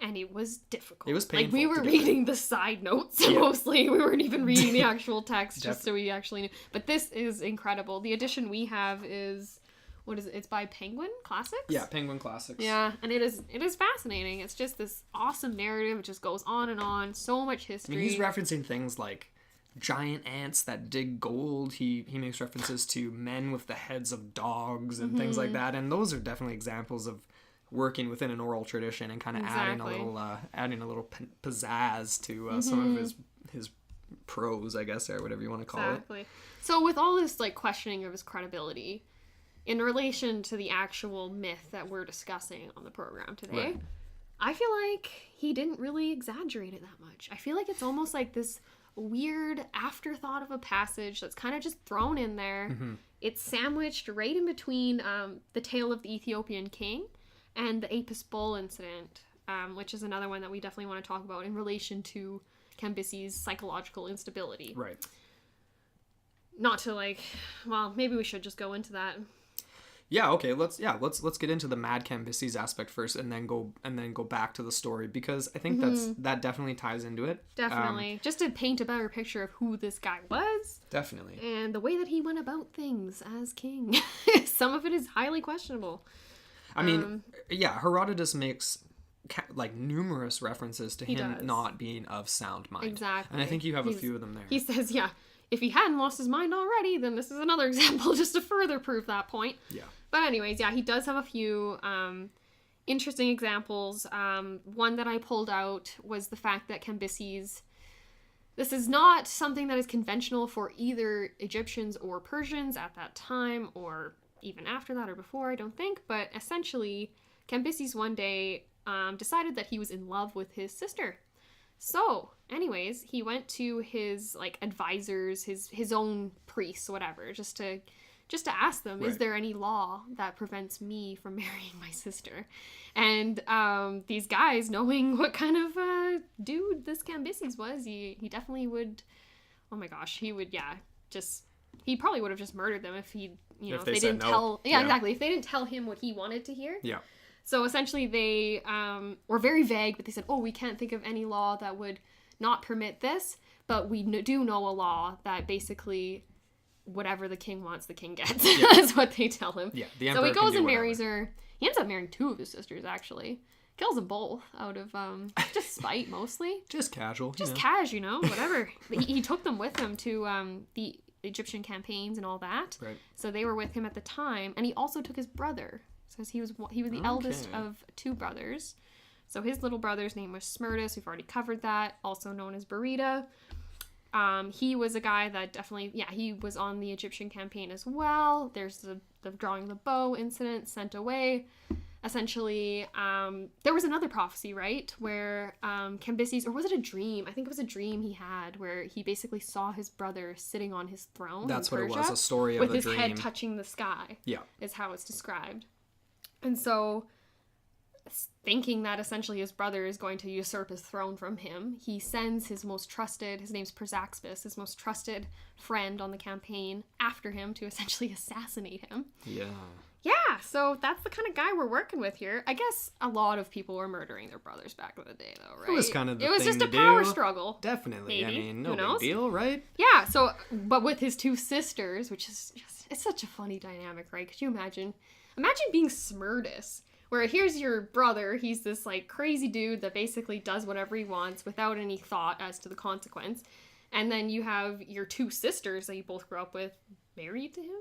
[SPEAKER 2] and it was difficult.
[SPEAKER 1] It was painful.
[SPEAKER 2] We were reading the side notes mostly. We weren't even reading the actual text just so we actually knew. But this is incredible. The edition we have is... What is it? It's by Penguin Classics?
[SPEAKER 1] Yeah, Penguin Classics.
[SPEAKER 2] Yeah, and it is fascinating. It's just this awesome narrative. It just goes on and on. So much history.
[SPEAKER 1] I mean, he's referencing things like giant ants that dig gold. He makes references to men with the heads of dogs and things like that. And those are definitely examples of working within an oral tradition and kind of adding a little pizzazz to some of his prose, I guess, or whatever you want to call it.
[SPEAKER 2] So with all this questioning of his credibility, in relation to the actual myth that we're discussing on the program today, right. I feel like he didn't really exaggerate it that much. I feel like it's almost like this weird afterthought of a passage that's kind of just thrown in there. Mm-hmm. It's sandwiched right in between the tale of the Ethiopian king and the Ebus Bowl incident, which is another one that we definitely want to talk about in relation to Cambyses' psychological instability. Right. Not to maybe we should just go into that.
[SPEAKER 1] Yeah, okay. Let's get into the mad Cambyses aspect first, and then go back to the story, because I think that definitely ties into it.
[SPEAKER 2] Definitely, just to paint a better picture of who this guy was.
[SPEAKER 1] Definitely,
[SPEAKER 2] and the way that he went about things as king. Some of it is highly questionable.
[SPEAKER 1] I mean, Herodotus makes numerous references to him not being of sound mind.
[SPEAKER 2] Exactly,
[SPEAKER 1] and I think you have a few of them there.
[SPEAKER 2] He says, if he hadn't lost his mind already, then this is another example just to further prove that point. Yeah. But anyways, he does have a few interesting examples. One that I pulled out was the fact that Cambyses, this is not something that is conventional for either Egyptians or Persians at that time, or even after that or before, I don't think. But essentially, Cambyses one day decided that he was in love with his sister. So, anyways, he went to his advisors, his own priests, whatever, just to ask them, is there any law that prevents me from marrying my sister? And these guys, knowing what kind of dude this Cambyses was, he definitely would. Oh my gosh, he would. He probably would have just murdered them if if they didn't tell. Yeah, exactly. If they didn't tell him what he wanted to hear. Yeah. So essentially they were very vague, but they said, we can't think of any law that would not permit this, but we do know a law that basically whatever the king wants, the king gets. Yeah. That's what they tell him. Yeah, the emperor. So he goes and marries her. He ends up marrying two of his sisters, actually. Kills them both out of just spite, mostly.
[SPEAKER 1] Just casual.
[SPEAKER 2] Just whatever. He took them with him to the Egyptian campaigns and all that. Right. So they were with him at the time, and he also took his brother. Says he was the eldest of two brothers. So his little brother's name was Smerdis. We've already covered that. Also known as Barida. He was a guy that definitely, he was on the Egyptian campaign as well. There's the drawing the bow incident, sent away. essentially, there was another prophecy, right, where Cambyses, or was it a dream? I think it was a dream he had where he basically saw his brother sitting on his throne.
[SPEAKER 1] That's
[SPEAKER 2] in
[SPEAKER 1] what
[SPEAKER 2] Persia,
[SPEAKER 1] it was, a story of a dream.
[SPEAKER 2] with his head touching the sky.
[SPEAKER 1] Yeah.
[SPEAKER 2] Is how it's described. And so, thinking that essentially his brother is going to usurp his throne from him, he sends his most trusted, his name's Persaxpis, his most trusted friend on the campaign after him to essentially assassinate him.
[SPEAKER 1] Yeah.
[SPEAKER 2] Yeah, so that's the kind of guy we're working with here. I guess a lot of people were murdering their brothers back in the day, though, right?
[SPEAKER 1] It was kind of the
[SPEAKER 2] It was
[SPEAKER 1] thing
[SPEAKER 2] just a
[SPEAKER 1] to
[SPEAKER 2] power
[SPEAKER 1] do.
[SPEAKER 2] struggle.
[SPEAKER 1] Definitely.
[SPEAKER 2] Maybe.
[SPEAKER 1] I mean, no
[SPEAKER 2] Who knows?
[SPEAKER 1] big deal, right?
[SPEAKER 2] Yeah, so, but with his two sisters, which is just, it's such a funny dynamic, right? Could you imagine? Imagine being Smerdis, where here's your brother, he's this, like, crazy dude that basically does whatever he wants without any thought as to the consequence. And then you have your two sisters that you both grew up with married to him?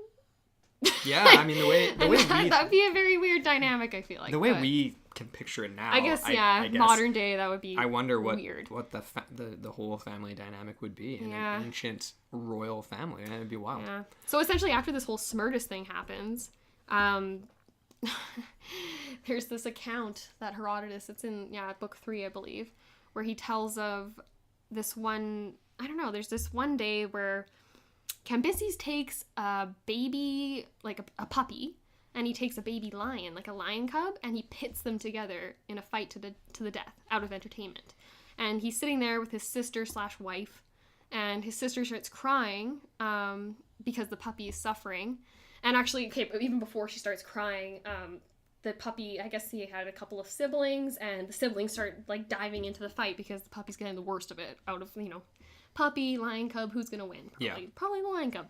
[SPEAKER 1] Yeah, I mean, the way
[SPEAKER 2] that'd be a very weird dynamic, I feel like.
[SPEAKER 1] The way we can picture it now.
[SPEAKER 2] I guess, I guess, modern day, that would be
[SPEAKER 1] I wonder what
[SPEAKER 2] weird.
[SPEAKER 1] What the whole family dynamic would be in
[SPEAKER 2] Yeah.
[SPEAKER 1] an ancient royal family. And it'd be wild.
[SPEAKER 2] Yeah. So essentially, after this whole Smerdis thing happens, there's this account that Herodotus, it's in, book 3, I believe, where he tells of this one, I don't know, there's this one day where Cambyses takes a baby, like a puppy, and he takes a baby lion, like a lion cub, and he pits them together in a fight to the death, out of entertainment. And he's sitting there with his sister/wife, and his sister starts crying because the puppy is suffering. And actually, okay, but even before she starts crying, the puppy, I guess he had a couple of siblings, and the siblings start, like, diving into the fight because the puppy's getting the worst of it out of, puppy, lion cub, who's gonna win? Probably the lion cub.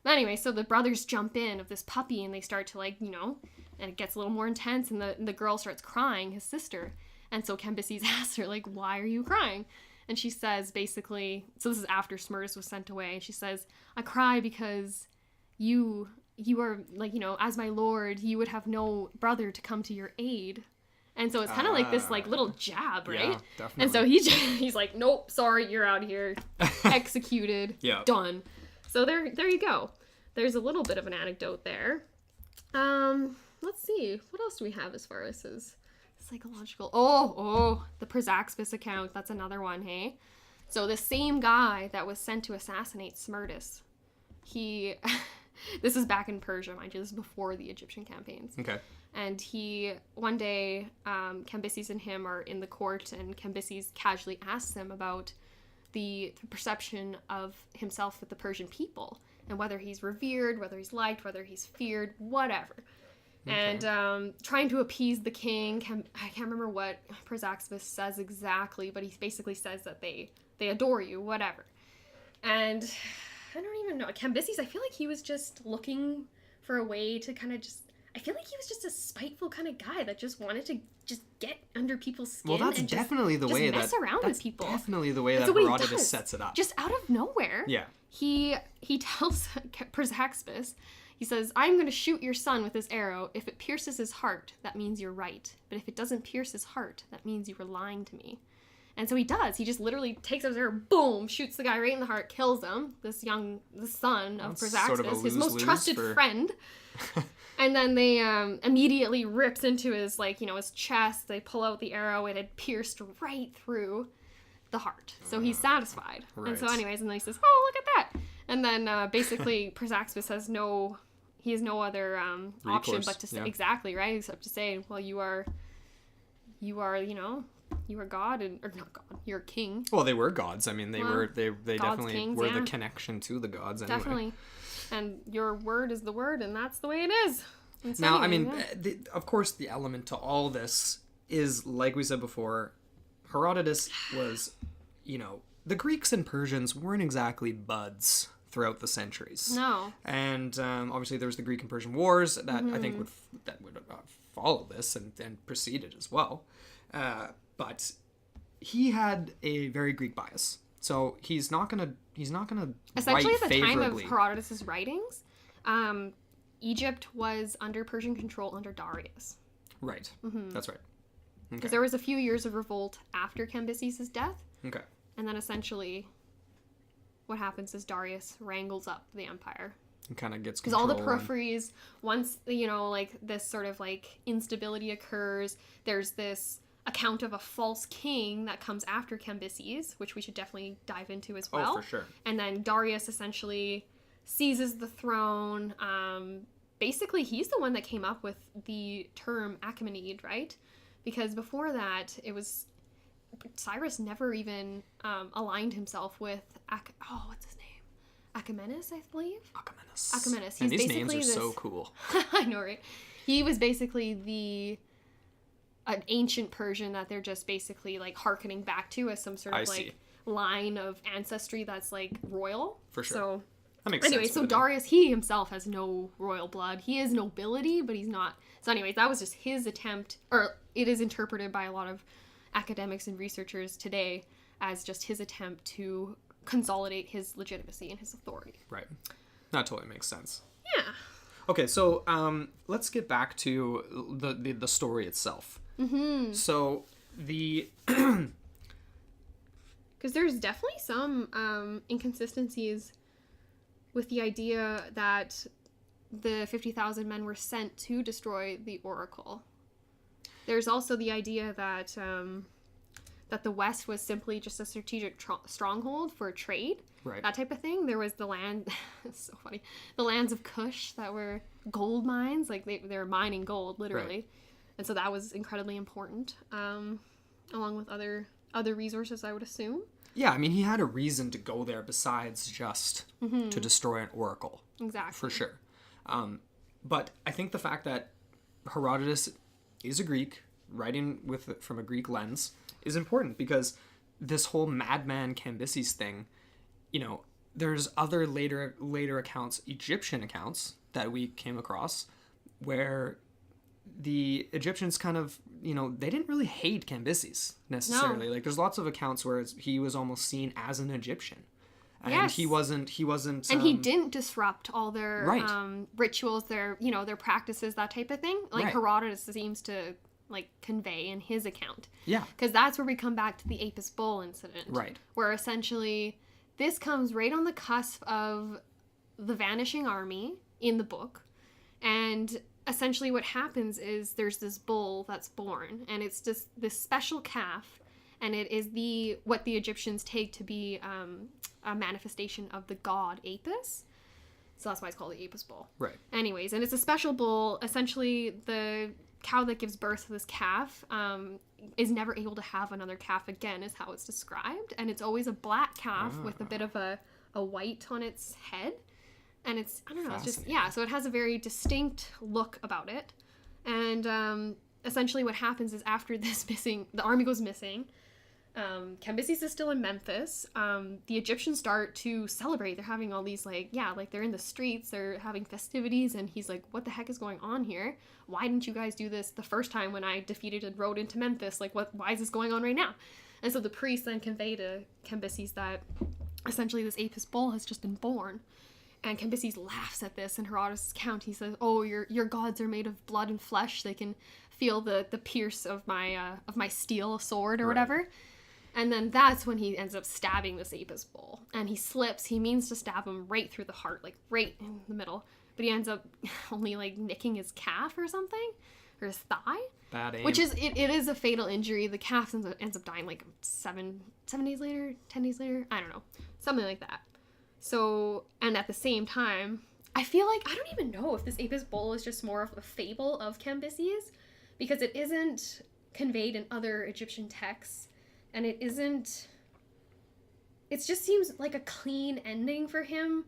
[SPEAKER 2] But anyway, so the brothers jump in of this puppy, and they start to, like, and it gets a little more intense, and the girl starts crying, his sister. And so Cambyses asks her, like, why are you crying? And she says, basically, so this is after Smerdis was sent away, and she says, I cry because you are, like, as my lord, you would have no brother to come to your aid. And so it's kind of like this, like, little jab, right?
[SPEAKER 1] Yeah, definitely.
[SPEAKER 2] And so he's like, nope, sorry, you're out here. Executed.
[SPEAKER 1] Yeah.
[SPEAKER 2] Done. So there you go. There's a little bit of an anecdote there. Let's see. What else do we have as far as his psychological... Oh, the Persaxpis account. That's another one, hey? So the same guy that was sent to assassinate Smerdis, he... This is back in Persia, mind you. This is before the Egyptian campaigns.
[SPEAKER 1] Okay.
[SPEAKER 2] And one day, Cambyses and him are in the court, and Cambyses casually asks him about the perception of himself with the Persian people, and whether he's revered, whether he's liked, whether he's feared, whatever. Okay. And trying to appease the king, I can't remember what Persaxpis says exactly, but he basically says that they adore you, whatever. And I don't even know. Cambyses, I feel like he was just looking for a way to kind of just... I feel like he was just a spiteful kind of guy that just wanted to just get under people's skin.
[SPEAKER 1] Well, that's definitely the way that...
[SPEAKER 2] mess around with people.
[SPEAKER 1] Definitely the way that Herodotus sets it up.
[SPEAKER 2] Just out of nowhere.
[SPEAKER 1] Yeah.
[SPEAKER 2] He tells Persaxpis, he says, I'm going to shoot your son with this arrow. If it pierces his heart, that means you're right. But if it doesn't pierce his heart, that means you were lying to me. And so he does. He just literally takes out his arrow, boom, shoots the guy right in the heart, kills him, the son of Persaxpis,
[SPEAKER 1] sort of
[SPEAKER 2] his most trusted friend. And then they immediately rips into his, like, his chest. They pull out the arrow. It had pierced right through the heart. So he's satisfied.
[SPEAKER 1] Right.
[SPEAKER 2] And so anyways, and then he says, oh, look at that. And then basically Persaxpis has no other option but to say, exactly, right? Except to say, well, you are God, or not God, you're a king.
[SPEAKER 1] Well, they were gods. I mean, they definitely
[SPEAKER 2] kings,
[SPEAKER 1] were the connection to the gods anyway.
[SPEAKER 2] Definitely. And your word is the word, and that's the way it is.
[SPEAKER 1] Now, I mean, of course, the element to all this is, like we said before, Herodotus was, the Greeks and Persians weren't exactly buds throughout the centuries.
[SPEAKER 2] No.
[SPEAKER 1] And obviously there was the Greek and Persian Wars that I think would follow this and precede it as well. But he had a very Greek bias. So he's not gonna
[SPEAKER 2] essentially
[SPEAKER 1] write
[SPEAKER 2] at the time of
[SPEAKER 1] favorably.
[SPEAKER 2] Herodotus' writings, Egypt was under Persian control under Darius.
[SPEAKER 1] Right. Mm-hmm. That's right.
[SPEAKER 2] Because there was a few years of revolt after Cambyses' death.
[SPEAKER 1] Okay.
[SPEAKER 2] And then essentially what happens is Darius wrangles up the empire
[SPEAKER 1] It kind of gets
[SPEAKER 2] because all the peripheries, once, you know, like this sort of like instability occurs, there's this account of a false king that comes after Cambyses, which we should definitely dive into as well.
[SPEAKER 1] Oh, for sure.
[SPEAKER 2] And then Darius essentially seizes the throne. Basically, he's the one that came up with the term Achaemenid, right? Because before that, it was Cyrus never even aligned himself with what's his name? Achaemenes, I believe. Achaemenes.
[SPEAKER 1] And these names are so cool.
[SPEAKER 2] I know, right? He was basically an ancient Persian that they're just basically like hearkening back to as some sort of line of ancestry that's like royal.
[SPEAKER 1] For sure.
[SPEAKER 2] So
[SPEAKER 1] that makes sense.
[SPEAKER 2] Anyway, so Darius, he himself has no royal blood. He is nobility, but he's not. So anyways, that was just his attempt, or it is interpreted by a lot of academics and researchers today as just his attempt to consolidate his legitimacy and his authority.
[SPEAKER 1] Right. That totally makes sense.
[SPEAKER 2] Yeah.
[SPEAKER 1] Okay, so let's get back to the story itself.
[SPEAKER 2] Mm-hmm.
[SPEAKER 1] So the
[SPEAKER 2] because there's definitely some inconsistencies with the idea that the 50,000 men were sent to destroy the Oracle. There's also the idea that that the West was simply just a strategic stronghold for trade,
[SPEAKER 1] right?
[SPEAKER 2] That type of thing. There was the land, it's so funny, the lands of Kush that were gold mines, like they were mining gold, literally. Right. And so that was incredibly important, along with other resources, I would assume.
[SPEAKER 1] Yeah, I mean, he had a reason to go there besides just to destroy an oracle.
[SPEAKER 2] Exactly.
[SPEAKER 1] For sure. But I think the fact that Herodotus is a Greek, writing from a Greek lens, is important because this whole madman Cambyses thing, you know, there's other later accounts, Egyptian accounts, that we came across, where the Egyptians kind of, you know, they didn't really hate Cambyses necessarily. No. Like, there's lots of accounts where he was almost seen as an Egyptian. And yes. he wasn't
[SPEAKER 2] and he didn't disrupt all their rituals, their practices, that type of thing, like Herodotus seems to like convey in his account.
[SPEAKER 1] Yeah,
[SPEAKER 2] because that's where we come back to the Ebus Bowl incident,
[SPEAKER 1] right,
[SPEAKER 2] where essentially this comes right on the cusp of the vanishing army in the book. And essentially what happens is there's this bull that's born, and it's just this special calf, and it is what the Egyptians take to be a manifestation of the god Apis. So that's why it's called the Ebus Bowl.
[SPEAKER 1] Right.
[SPEAKER 2] Anyways, and it's a special bull. Essentially, the cow that gives birth to this calf is never able to have another calf again, is how it's described. And it's always a black calf with a bit of a white on its head. And it's, I don't know, it's just, yeah, so it has a very distinct look about it. And essentially what happens is after this the army goes missing, Cambyses is still in Memphis. The Egyptians start to celebrate. They're having all these, they're in the streets, they're having festivities, and he's like, what the heck is going on here? Why didn't you guys do this the first time when I defeated and rode into Memphis? Like, why is this going on right now? And so the priests then convey to Cambyses that essentially this Apis bull has just been born. And Cambyses laughs at this in Herodotus' account. He says, "Oh, your gods are made of blood and flesh. They can feel the pierce of my steel sword or whatever." And then that's when he ends up stabbing this Ebus bull. And he slips. He means to stab him right through the heart, like right in the middle. But he ends up only like nicking his calf or something, or his thigh.
[SPEAKER 1] Bad aim.
[SPEAKER 2] Which is it is a fatal injury. The calf ends up dying like 7 days later, 10 days later. I don't know, something like that. So, and at the same time, I feel like, I don't even know if this Ebus Bowl is just more of a fable of Cambyses, because it isn't conveyed in other Egyptian texts, and it just seems like a clean ending for him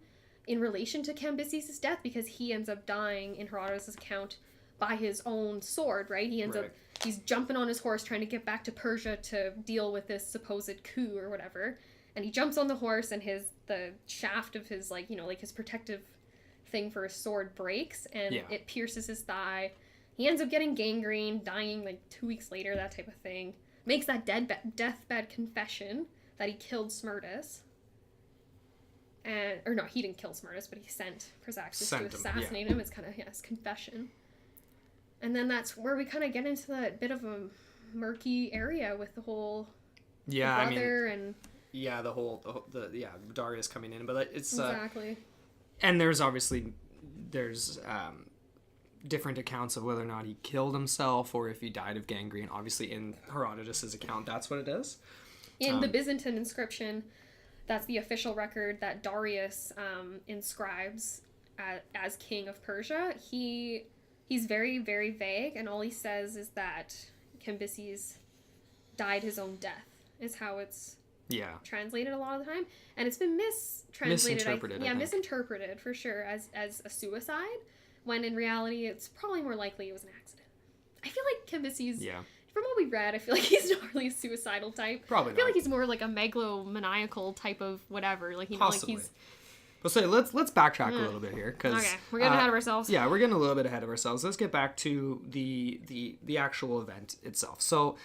[SPEAKER 2] in relation to Cambyses' death, because he ends up dying in Herodotus' account by his own sword, right? He ends up, he's jumping on his horse trying to get back to Persia to deal with this supposed coup or whatever. And he jumps on the horse, and the shaft of his, his protective thing for his sword breaks, and it pierces his thigh. He ends up getting gangrene, dying 2 weeks later, that type of thing. Makes that deathbed confession that he killed Smerdis. Or no, he didn't kill Smerdis, but he sent Chrysaxis to assassinate him. It's kind of his confession. And then that's where we kind of get into that bit of a murky area with the whole brother and...
[SPEAKER 1] Yeah, the Darius coming in, but it's
[SPEAKER 2] exactly.
[SPEAKER 1] And there's obviously different accounts of whether or not he killed himself or if he died of gangrene. Obviously, in Herodotus' account, that's what it is.
[SPEAKER 2] In the Byzantine inscription, that's the official record that Darius inscribes as king of Persia. He's very, very vague, and all he says is that Cambyses died his own death, is how it's translated a lot of the time. And it's been misinterpreted for sure as a suicide, when in reality it's probably more likely it was an accident. I feel like Cambyses, from what we read, I feel like he's not really a suicidal type.
[SPEAKER 1] Probably
[SPEAKER 2] I feel like he's more like a megalomaniacal type of whatever. Like, you know,
[SPEAKER 1] possibly.
[SPEAKER 2] like he's...
[SPEAKER 1] But so let's backtrack a little bit here, because
[SPEAKER 2] okay, we're getting ahead of ourselves.
[SPEAKER 1] Yeah, we're getting a little bit ahead of ourselves. Let's get back to the actual event itself. So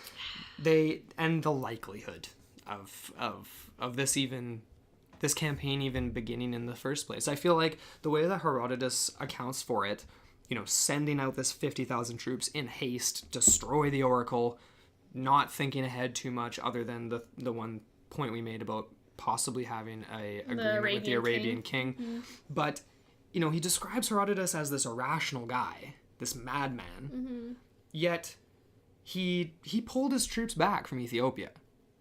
[SPEAKER 1] the likelihood of this campaign even beginning in the first place. I feel like the way that Herodotus accounts for it, you know, sending out this 50,000 troops in haste, destroy the oracle, not thinking ahead too much, other than the one point we made about possibly having a agreement with the Arabian King. Mm-hmm. But, you know, he describes Herodotus as this irrational guy, this madman. Mm-hmm. Yet he pulled his troops back from Ethiopia.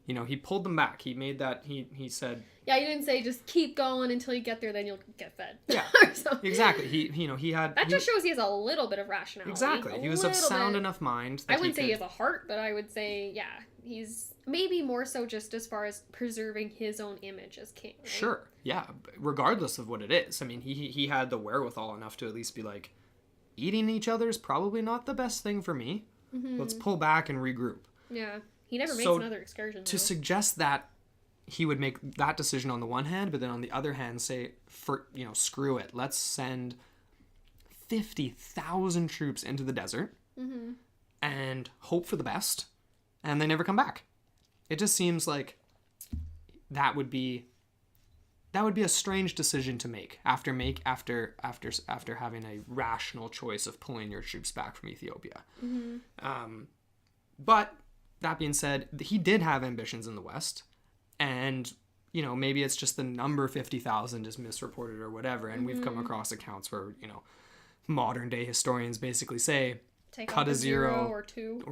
[SPEAKER 1] You know, he pulled them back. He made that, he said...
[SPEAKER 2] Yeah, he didn't say just keep going until you get there, then you'll get fed.
[SPEAKER 1] Yeah, exactly. He had...
[SPEAKER 2] That just shows he has a little bit of rationality.
[SPEAKER 1] Exactly. He was of sound enough mind that
[SPEAKER 2] I wouldn't say he has a heart, but I would say, yeah, he's maybe more so just as far as preserving his own image as king. Right?
[SPEAKER 1] Sure, yeah, regardless of what it is. I mean, he had the wherewithal enough to at least be like, eating each other is probably not the best thing for me. Mm-hmm. Let's pull back and regroup.
[SPEAKER 2] Yeah. He never makes another excursion, though.
[SPEAKER 1] To suggest that he would make that decision on the one hand, but then on the other hand say, screw it. Let's send 50,000 troops into the desert and hope for the best, and they never come back. It just seems like that would be a strange decision to make after having a rational choice of pulling your troops back from Ethiopia. Mm-hmm. But that being said, he did have ambitions in the West, and, you know, maybe it's just the number 50,000 is misreported or whatever, and we've come across accounts where, you know, modern-day historians basically say, cut a zero
[SPEAKER 2] or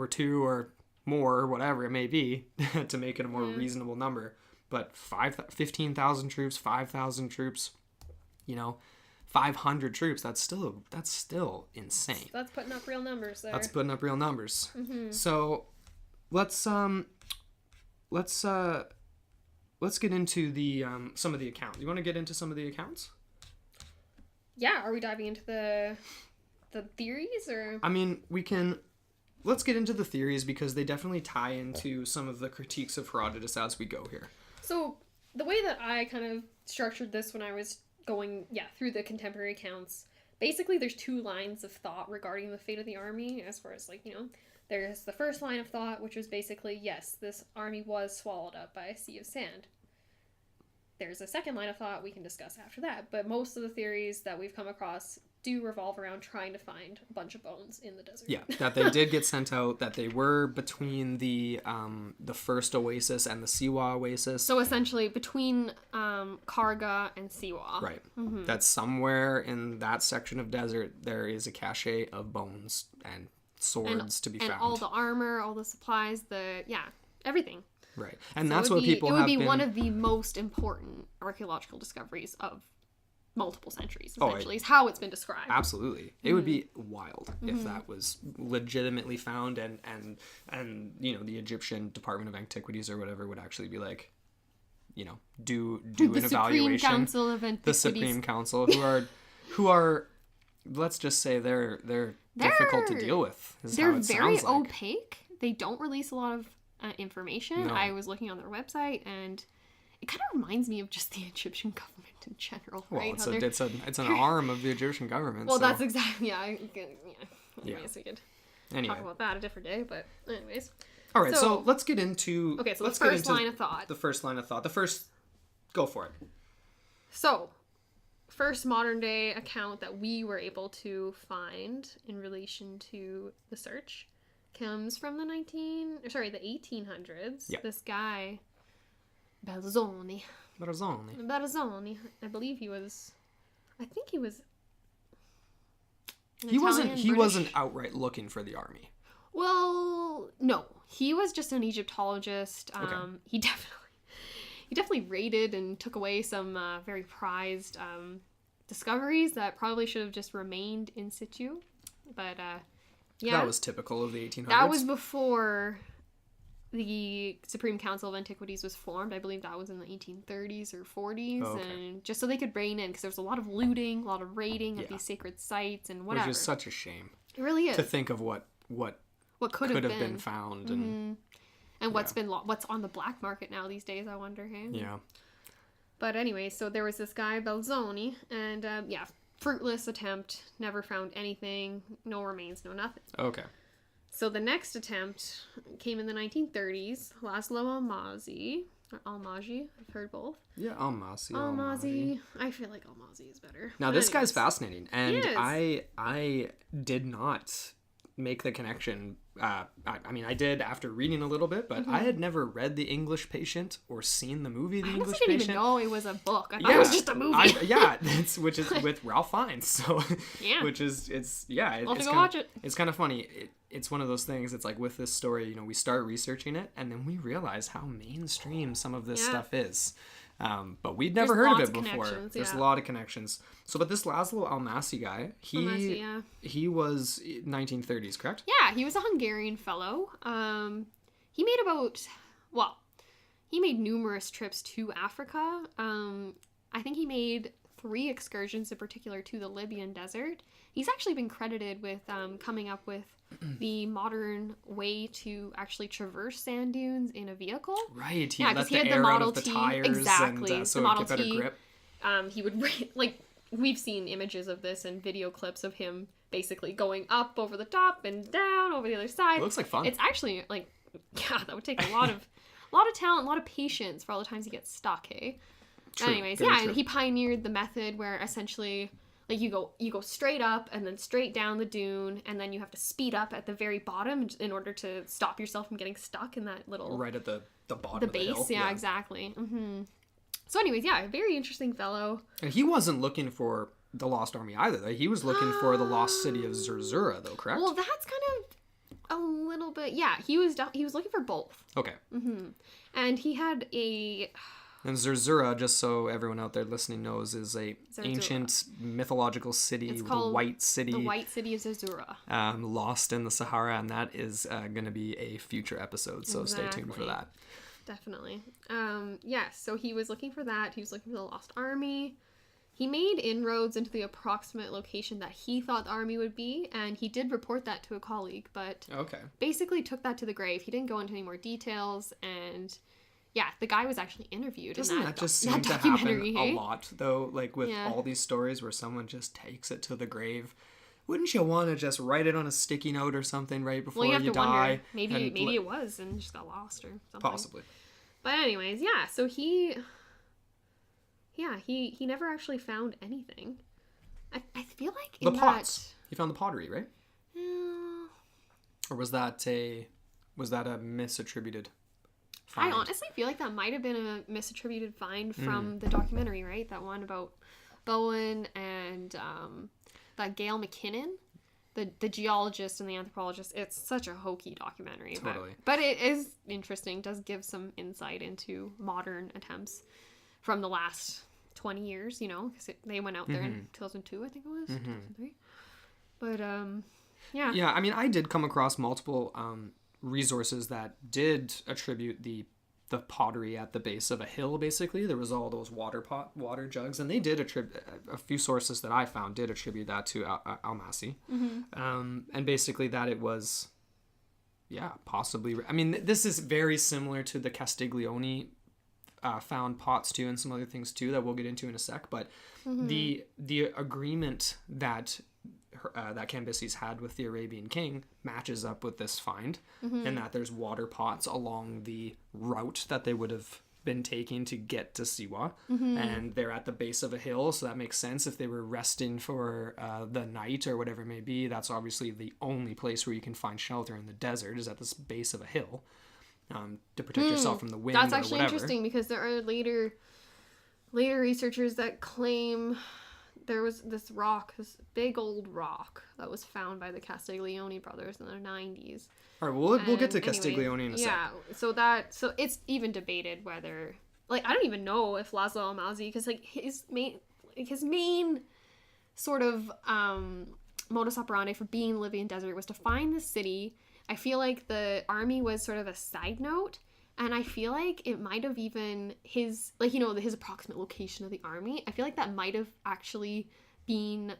[SPEAKER 2] two
[SPEAKER 1] or more, or whatever it may be, to make it a more reasonable number. But 15,000 troops, 5,000 troops, you know, 500 troops, that's still insane.
[SPEAKER 2] That's putting up real numbers there.
[SPEAKER 1] Mm-hmm. So... Let's get into the some of the accounts. You want to get into some of the accounts?
[SPEAKER 2] Yeah, are we diving into the theories, or?
[SPEAKER 1] I mean, let's get into the theories, because they definitely tie into some of the critiques of Herodotus as we go here.
[SPEAKER 2] So the way that I kind of structured this when I was going through the contemporary accounts, basically there's two lines of thought regarding the fate of the army, as far as, like, you know, there's the first line of thought, which was basically, yes, this army was swallowed up by a sea of sand. There's a second line of thought we can discuss after that, but most of the theories that we've come across do revolve around trying to find a bunch of bones in the desert.
[SPEAKER 1] Yeah, that they did get sent out, that they were between the first oasis and the Siwa oasis.
[SPEAKER 2] So essentially between Karga and Siwa.
[SPEAKER 1] Right. Mm-hmm. That somewhere in that section of desert there is a cache of bones and swords to be found.
[SPEAKER 2] And all the armor, all the supplies, everything.
[SPEAKER 1] Right. And so that's what people have been...
[SPEAKER 2] It would be one of the most important archaeological discoveries of multiple centuries, essentially, is how it's been described.
[SPEAKER 1] Absolutely. It would be wild if that was legitimately found, and you know, the Egyptian Department of Antiquities or whatever would actually be like, you know, do an evaluation.
[SPEAKER 2] The Supreme Council of Antiquities.
[SPEAKER 1] The Supreme Council, who are let's just say they're difficult to deal with.
[SPEAKER 2] They're very opaque. They don't release a lot of information. No. I was looking on their website, and it kind of reminds me of just the Egyptian government in general, right?
[SPEAKER 1] Well, it's an arm of the Egyptian government.
[SPEAKER 2] Well, so. That's exactly, Anyways, we could talk about that a different day, but anyways.
[SPEAKER 1] All right, so let's get into...
[SPEAKER 2] Okay, so the first line of thought.
[SPEAKER 1] Go for it.
[SPEAKER 2] So, first modern day account that we were able to find in relation to the search comes from the 1800s. Yeah. This guy, Belzoni. I believe he was I think he was.
[SPEAKER 1] He wasn't outright looking for the army.
[SPEAKER 2] Well, no, he was just an Egyptologist.
[SPEAKER 1] Okay.
[SPEAKER 2] He definitely raided and took away some very prized discoveries that probably should have just remained in situ. But yeah,
[SPEAKER 1] that was typical of the 1800s.
[SPEAKER 2] That was before the Supreme Council of Antiquities was formed. I believe that was in the 1830s or 40s, and just so they could rein in, because there was a lot of looting, a lot of raiding of these sacred sites and whatever.
[SPEAKER 1] Which is such a shame.
[SPEAKER 2] It really is.
[SPEAKER 1] To think of what could have been found
[SPEAKER 2] and what's on the black market now these days, I wonder, hey?
[SPEAKER 1] Yeah.
[SPEAKER 2] But anyway, so there was this guy, Belzoni, and fruitless attempt, never found anything, no remains, no nothing.
[SPEAKER 1] Okay.
[SPEAKER 2] So the next attempt came in the 1930s. Laszlo Almazi, or Almazi, I've heard both.
[SPEAKER 1] Yeah, Almazi.
[SPEAKER 2] I feel like Almazi is better.
[SPEAKER 1] Now, this guy's fascinating, and I did not make the connection. I mean, I did after reading a little bit, but I had never read The English Patient or seen the movie The English Patient. I didn't even know
[SPEAKER 2] it was a book. I thought it was just a movie.
[SPEAKER 1] Which is with Ralph Fiennes. So,
[SPEAKER 2] I'll have to go watch it.
[SPEAKER 1] It's kind of funny. It's one of those things. It's like with this story, we start researching it, and then we realize how mainstream some of this stuff is. But we'd never heard of it before. There's a lot of connections. So, but this Laszlo Almazi guy, he was 1930s, correct?
[SPEAKER 2] Yeah, he was a Hungarian Fellow. He made numerous trips to Africa. I think he made 3 excursions in particular to the Libyan desert. He's actually been credited with coming up with the modern way to actually traverse sand dunes in a vehicle.
[SPEAKER 1] Right, he let the air out of the tires,
[SPEAKER 2] exactly.
[SPEAKER 1] And so
[SPEAKER 2] the Model
[SPEAKER 1] it get better
[SPEAKER 2] T,
[SPEAKER 1] grip.
[SPEAKER 2] He would we've seen images of this and video clips of him basically going up over the top and down over the other side.
[SPEAKER 1] It looks like fun.
[SPEAKER 2] It's actually that would take a lot of talent, a lot of patience for all the times he gets stuck. Hey.
[SPEAKER 1] True,
[SPEAKER 2] anyways, and he pioneered the method where essentially you go straight up and then straight down the dune, and then you have to speed up at the very bottom in order to stop yourself from getting stuck in that little
[SPEAKER 1] right at the bottom
[SPEAKER 2] the
[SPEAKER 1] of the
[SPEAKER 2] base.
[SPEAKER 1] hill.
[SPEAKER 2] Yeah, exactly. Mm-hmm. So anyways, a very interesting fellow.
[SPEAKER 1] And he wasn't looking for the lost army either, though. He was looking for the lost city of Zerzura, though, correct?
[SPEAKER 2] Well, that's kind of a little bit. Yeah, he was looking for both.
[SPEAKER 1] Okay.
[SPEAKER 2] Mm-hmm. And he had a.
[SPEAKER 1] And Zerzura, just so everyone out there listening knows, is a ancient mythological city, the White City.
[SPEAKER 2] The White City of Zerzura.
[SPEAKER 1] Lost in the Sahara, and that is going to be a future episode, so stay tuned for that.
[SPEAKER 2] Definitely. So he was looking for that. He was looking for the lost army. He made inroads into the approximate location that he thought the army would be, and he did report that to a colleague, but basically took that to the grave. He didn't go into any more details, and the guy was actually interviewed.
[SPEAKER 1] Doesn't that just seem to happen a lot, though? Like with all these stories where someone just takes it to the grave. Wouldn't you want to just write it on a sticky note or something right before you die?
[SPEAKER 2] Wonder. Maybe it was and just got lost or something.
[SPEAKER 1] Possibly.
[SPEAKER 2] But anyways, so he never actually found anything. I feel like
[SPEAKER 1] the pots. He found the pottery, right?
[SPEAKER 2] Yeah.
[SPEAKER 1] Or was that a misattributed find?
[SPEAKER 2] I honestly feel like that might have been a misattributed find from the documentary, right? That one about Bowen and that Gail McKinnon, the geologist and the anthropologist. It's such a hokey documentary.
[SPEAKER 1] Totally.
[SPEAKER 2] But it is interesting. Does give some insight into modern attempts from the last 20 years, because they went out there in 2002, I think it was, 2003. But,
[SPEAKER 1] Yeah, I mean, I did come across multiple resources that did attribute the pottery at the base of a hill, basically. There was all those water jugs, and they did attribute, a few sources that I found did attribute that to Almazi. And basically that it was, possibly, I mean, this is very similar to the Castiglione found pots too, and some other things too that we'll get into in a sec, but the agreement that Cambyses had with the Arabian king matches up with this find, and that there's water pots along the route that they would have been taking to get to Siwa, and they're at the base of a hill, so that makes sense. If they were resting for the night or whatever it may be, that's obviously the only place where you can find shelter in the desert, is at this base of a hill, to protect yourself from the wind.
[SPEAKER 2] That's actually interesting, because there are later researchers that claim there was this big old rock that was found by the Castiglione brothers in the 90s.
[SPEAKER 1] All right, we'll get to Castiglione in a sec.
[SPEAKER 2] Yeah, so it's even debated whether, like, I don't even know if Laszlo Almazi, because, like, his main sort of modus operandi for being in the Libyan desert was to find the city. I feel like the army was sort of a side note, and I feel like it might have even his approximate location of the army. I feel like that might have actually been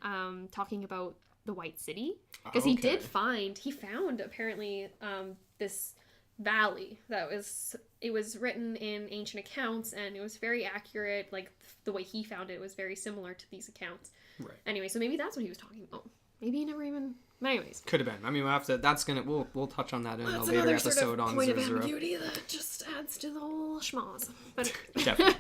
[SPEAKER 2] talking about the White City, because he found apparently this valley it was written in ancient accounts, and it was very accurate. Like, the way he found it was very similar to these accounts.
[SPEAKER 1] Right.
[SPEAKER 2] Anyway, so maybe that's what he was talking about. Maybe he never even. But anyways,
[SPEAKER 1] could have been. I mean, we'll touch on that in a later episode sort of on
[SPEAKER 2] point
[SPEAKER 1] 00.
[SPEAKER 2] Of ambiguity that just adds to the whole schmoz. But
[SPEAKER 1] definitely.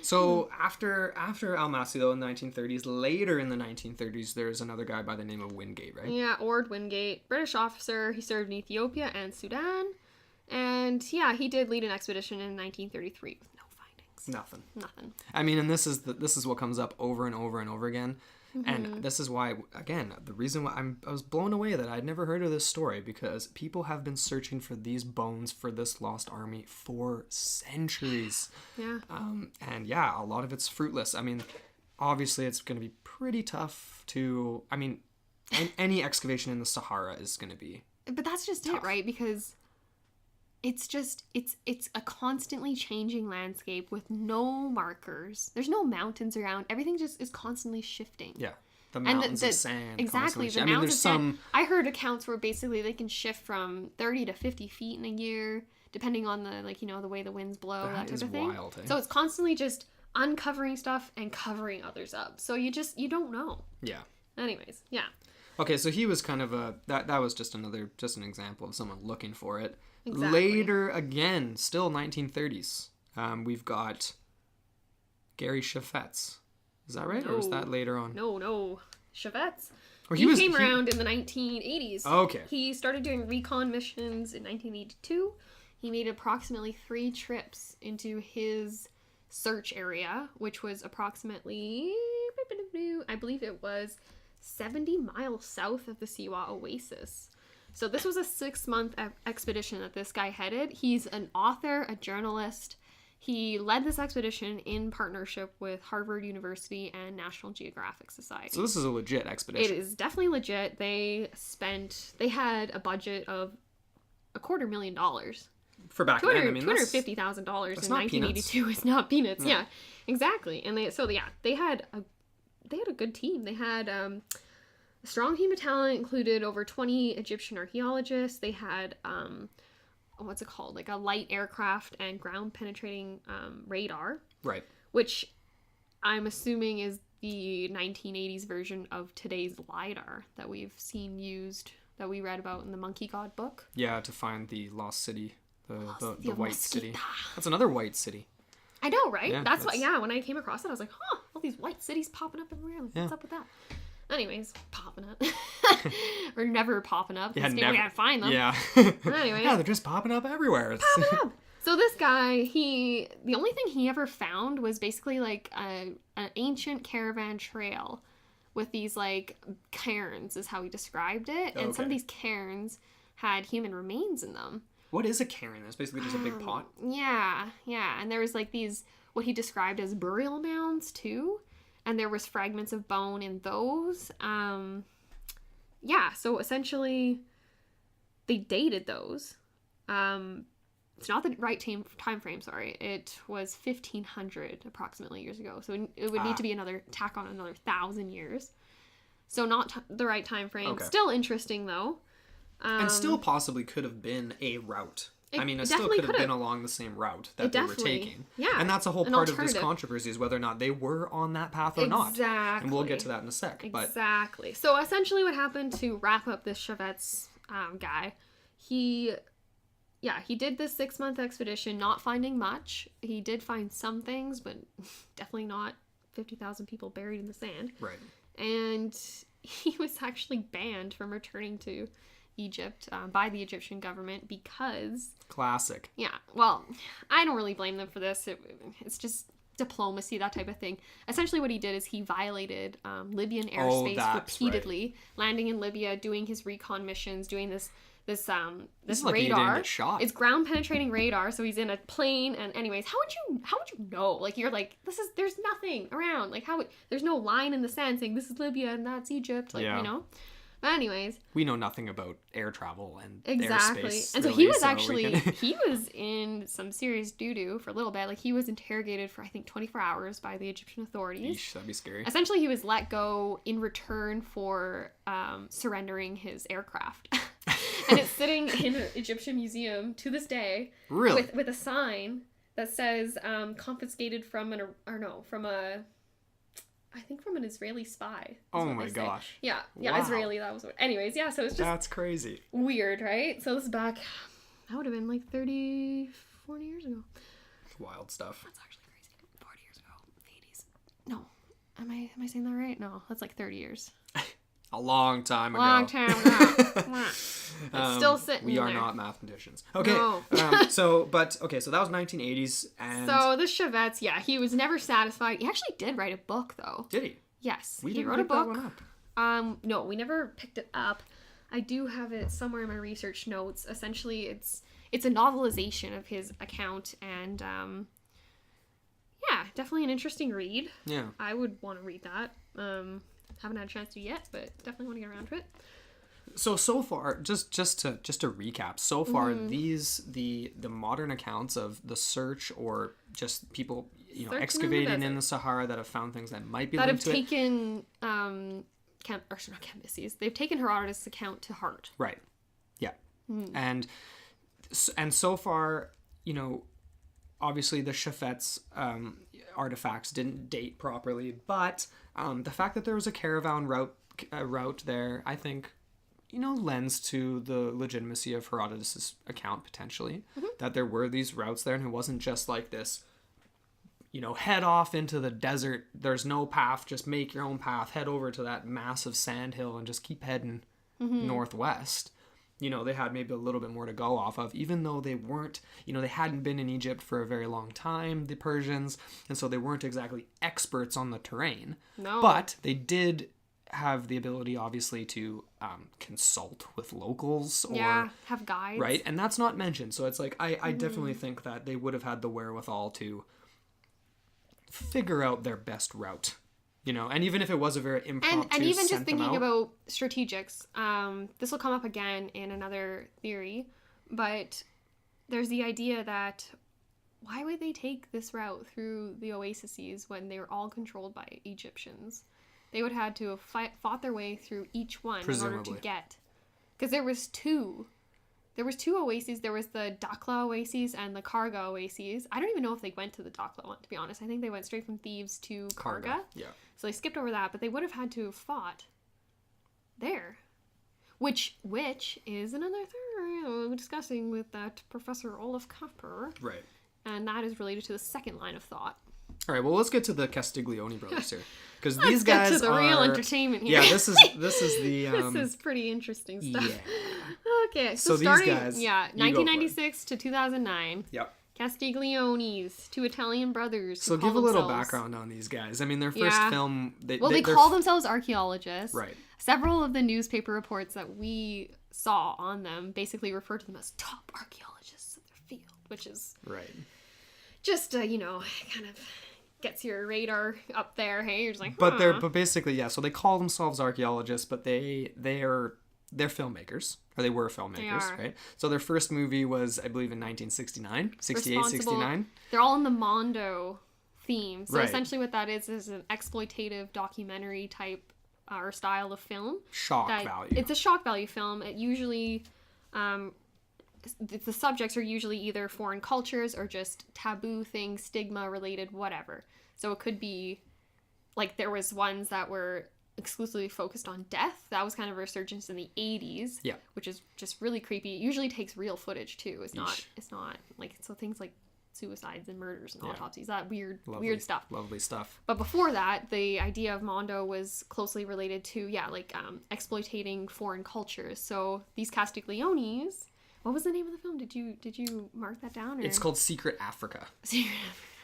[SPEAKER 1] So after Almasi, though, in the 1930s, later in the 1930s, there's another guy by the name of Wingate, right?
[SPEAKER 2] Yeah, Ord Wingate, British officer. He served in Ethiopia and Sudan, and yeah, he did lead an expedition in 1933 with no findings. Nothing.
[SPEAKER 1] I mean, and this is what comes up over and over and over again. Mm-hmm. And this is why, again, the reason why I was blown away that I'd never heard of this story, because people have been searching for these bones for this lost army for centuries.
[SPEAKER 2] Yeah.
[SPEAKER 1] And yeah, a lot of it's fruitless. I mean, obviously it's going to be pretty tough to, I mean, any excavation in the Sahara is going to be
[SPEAKER 2] But that's just tough. It, right? Because it's a constantly changing landscape with no markers. There's no mountains around. Everything just is constantly shifting.
[SPEAKER 1] Yeah. The mountains of sand.
[SPEAKER 2] Exactly. The mountains of sand. I heard accounts where basically they can shift from 30 to 50 feet in a year, depending on the way the winds blow, that type of thing.
[SPEAKER 1] Wild, eh?
[SPEAKER 2] So it's constantly just uncovering stuff and covering others up. So you don't know.
[SPEAKER 1] Yeah.
[SPEAKER 2] Anyways, yeah.
[SPEAKER 1] Okay, so he was kind of that was just an example of someone looking for it.
[SPEAKER 2] Exactly.
[SPEAKER 1] Later, again, still 1930s, we've got Gary Chaffetz. Is that right?
[SPEAKER 2] No.
[SPEAKER 1] Or is that later on?
[SPEAKER 2] No. Chaffetz.
[SPEAKER 1] He
[SPEAKER 2] came around in the 1980s.
[SPEAKER 1] Oh, okay.
[SPEAKER 2] He started doing recon missions in 1982. He made approximately 3 trips into his search area, which was approximately, I believe it was 70 miles south of the Siwa Oasis. So this was a 6-month expedition that this guy headed. He's an author, a journalist. He led this expedition in partnership with Harvard University and National Geographic Society.
[SPEAKER 1] So this is a legit expedition.
[SPEAKER 2] It is definitely legit. They had a budget of $250,000.
[SPEAKER 1] For back then, I mean,
[SPEAKER 2] $250,000 in 1982 is not peanuts. Yeah, exactly. And they had a good team. They had a strong team of talent, included over 20 Egyptian archaeologists. They had what's it called, like a light aircraft and ground penetrating radar,
[SPEAKER 1] right?
[SPEAKER 2] Which I'm assuming is the 1980s version of today's LiDAR that we've seen used, that we read about in the Monkey God book.
[SPEAKER 1] Yeah, to find the lost city, the white city. That's another white city.
[SPEAKER 2] I know, right? Yeah, that's what. Yeah, when I came across it, I was like, huh, all these white cities popping up everywhere. Like, what's up with that? Anyways, popping up. Or never popping up.
[SPEAKER 1] Yeah,
[SPEAKER 2] never. We gotta find them.
[SPEAKER 1] Yeah.
[SPEAKER 2] Anyways.
[SPEAKER 1] Yeah, they're just popping up everywhere.
[SPEAKER 2] Popping up. So this guy, the only thing he ever found was basically like an ancient caravan trail with these like cairns, is how he described it. And some of these cairns had human remains in them.
[SPEAKER 1] What is a cairn? It's basically just a big pot.
[SPEAKER 2] Yeah. And there was like these, what he described as burial mounds too. And there was fragments of bone in those. So essentially they dated those. It's not the right time frame, sorry. It was 1500 approximately years ago. So it would need to be tack on another 1,000 years. So not the right time frame. Okay. Still interesting though.
[SPEAKER 1] And still possibly could have been a route. It still could have been along the same route that they were taking. Yeah. And that's a whole part of this controversy, is whether or not they were on that path or not.
[SPEAKER 2] Exactly.
[SPEAKER 1] And we'll get to that in a sec.
[SPEAKER 2] Exactly. So essentially what happened, to wrap up this Chaffetz guy, he did this 6-month expedition, not finding much. He did find some things, but definitely not 50,000 people buried in the sand.
[SPEAKER 1] Right.
[SPEAKER 2] And he was actually banned from returning to Egypt by the Egyptian government because...
[SPEAKER 1] Classic.
[SPEAKER 2] Yeah. Well, I don't really blame them for this. It's just diplomacy, that type of thing. Essentially what he did is he violated Libyan airspace repeatedly, landing in Libya, doing his recon missions, doing this radar. It's ground penetrating radar, so he's in a plane. And anyways, how would you know? Like, you're like, there's nothing around. Like, there's no line in the sand saying this is Libya and that's Egypt. Like, you know. But anyways,
[SPEAKER 1] we know nothing about air travel and
[SPEAKER 2] airspace. And so he was he was in some serious doo-doo for a little bit. Like, he was interrogated for, I think, 24 hours by the Egyptian authorities.
[SPEAKER 1] Eesh, that'd be scary.
[SPEAKER 2] Essentially, he was let go in return for surrendering his aircraft. And it's sitting in an Egyptian museum to this day.
[SPEAKER 1] Really?
[SPEAKER 2] With a sign that says confiscated from an Israeli spy.
[SPEAKER 1] Oh my gosh.
[SPEAKER 2] Yeah,
[SPEAKER 1] wow.
[SPEAKER 2] Israeli, that was what. Anyways, yeah, so it's just...
[SPEAKER 1] That's crazy.
[SPEAKER 2] Weird, right? So this is back, that would have been like 40 years ago.
[SPEAKER 1] Wild stuff.
[SPEAKER 2] That's actually crazy. 40 years ago. 80s. No. Am I saying that right? No, that's like 30 years.
[SPEAKER 1] A long time ago.
[SPEAKER 2] It's still sitting
[SPEAKER 1] We are
[SPEAKER 2] there.
[SPEAKER 1] not mathematicians. Okay.
[SPEAKER 2] No.
[SPEAKER 1] So that was 1980s, and
[SPEAKER 2] so the Chevettes, he was never satisfied. He actually did write a book, though.
[SPEAKER 1] Did he?
[SPEAKER 2] Yes,
[SPEAKER 1] We
[SPEAKER 2] he
[SPEAKER 1] didn't
[SPEAKER 2] wrote a
[SPEAKER 1] pick that
[SPEAKER 2] book.
[SPEAKER 1] one up.
[SPEAKER 2] No, we never picked it up. I do have it somewhere in my research notes. Essentially, it's a novelization of his account, and definitely an interesting read. Yeah, I would want to read that. Haven't had a chance to yet, but definitely want to get around to it.
[SPEAKER 1] So far, just to recap, so far the modern accounts of the search, or just people excavating in the Sahara that have found things that might be linked to it.
[SPEAKER 2] That have taken Cambyses. They've taken Herodotus' account to heart.
[SPEAKER 1] Right. Yeah. And so far, obviously the Chefet's artifacts didn't date properly, but the fact that there was a caravan route there, I think, lends to the legitimacy of Herodotus' account, potentially. That there were these routes there, and it wasn't just like this, head off into the desert, there's no path, just make your own path, head over to that massive sand hill and just keep heading northwest. They had maybe a little bit more to go off of, even though they weren't, they hadn't been in Egypt for a very long time, the Persians, and so they weren't exactly experts on the terrain. No. But they did have the ability, obviously, to consult with locals, or
[SPEAKER 2] have guides,
[SPEAKER 1] right? And that's not mentioned. So it's like I definitely think that they would have had the wherewithal to figure out their best route, and even if it was a very impromptu,
[SPEAKER 2] and even just thinking about strategics, this will come up again in another theory, but there's the idea that why would they take this route through the oases when they were all controlled by Egyptians? They would have had to have fought their way through each one in order to get... Because there was two. There was two oases. There was the Dakhla oases and the Karga oases. I don't even know if they went to the Dakhla one, to be honest. I think they went straight from Thebes to Karga.
[SPEAKER 1] Yeah.
[SPEAKER 2] So they skipped over that, but they would have had to have fought there. Which is another theory I'm discussing with that Professor Olaf Kapper.
[SPEAKER 1] Right.
[SPEAKER 2] And that is related to the second line of thought.
[SPEAKER 1] All right, well, let's get to the Castiglione brothers here, because these guys
[SPEAKER 2] get to the real entertainment here.
[SPEAKER 1] Yeah, this is the.
[SPEAKER 2] This is pretty interesting stuff.
[SPEAKER 1] Yeah.
[SPEAKER 2] Okay, so starting,
[SPEAKER 1] these guys,
[SPEAKER 2] 1996 to 2009.
[SPEAKER 1] Yep.
[SPEAKER 2] Castigliones, two Italian brothers.
[SPEAKER 1] So give a little background on these guys. I mean, their first film. They
[SPEAKER 2] call themselves archaeologists.
[SPEAKER 1] Right.
[SPEAKER 2] Several of the newspaper reports that we saw on them basically refer to them as top archaeologists of their field, which is
[SPEAKER 1] right.
[SPEAKER 2] Just kind of gets your radar up there. Hey, you're just like,
[SPEAKER 1] but basically, so they call themselves archaeologists, but they're filmmakers, or they were filmmakers, right? So their first movie was, I believe, in 1969, 68, 69.
[SPEAKER 2] They're all in the Mondo theme. So essentially what that is an exploitative documentary type or style of film.
[SPEAKER 1] Shock value.
[SPEAKER 2] It's a shock value film. It usually... the subjects are usually either foreign cultures or just taboo things, stigma related, whatever. So it could be like there was ones that were exclusively focused on death. That was kind of a resurgence in the 80s. Yeah. Which is just really creepy. It usually takes real footage too. It's not like, so things like suicides and murders and autopsies, that weird stuff.
[SPEAKER 1] Lovely stuff.
[SPEAKER 2] But before that, the idea of Mondo was closely related to exploitating foreign cultures. So these Castigliones... What was the name of the film? Did you mark that down? Or?
[SPEAKER 1] It's called Secret Africa.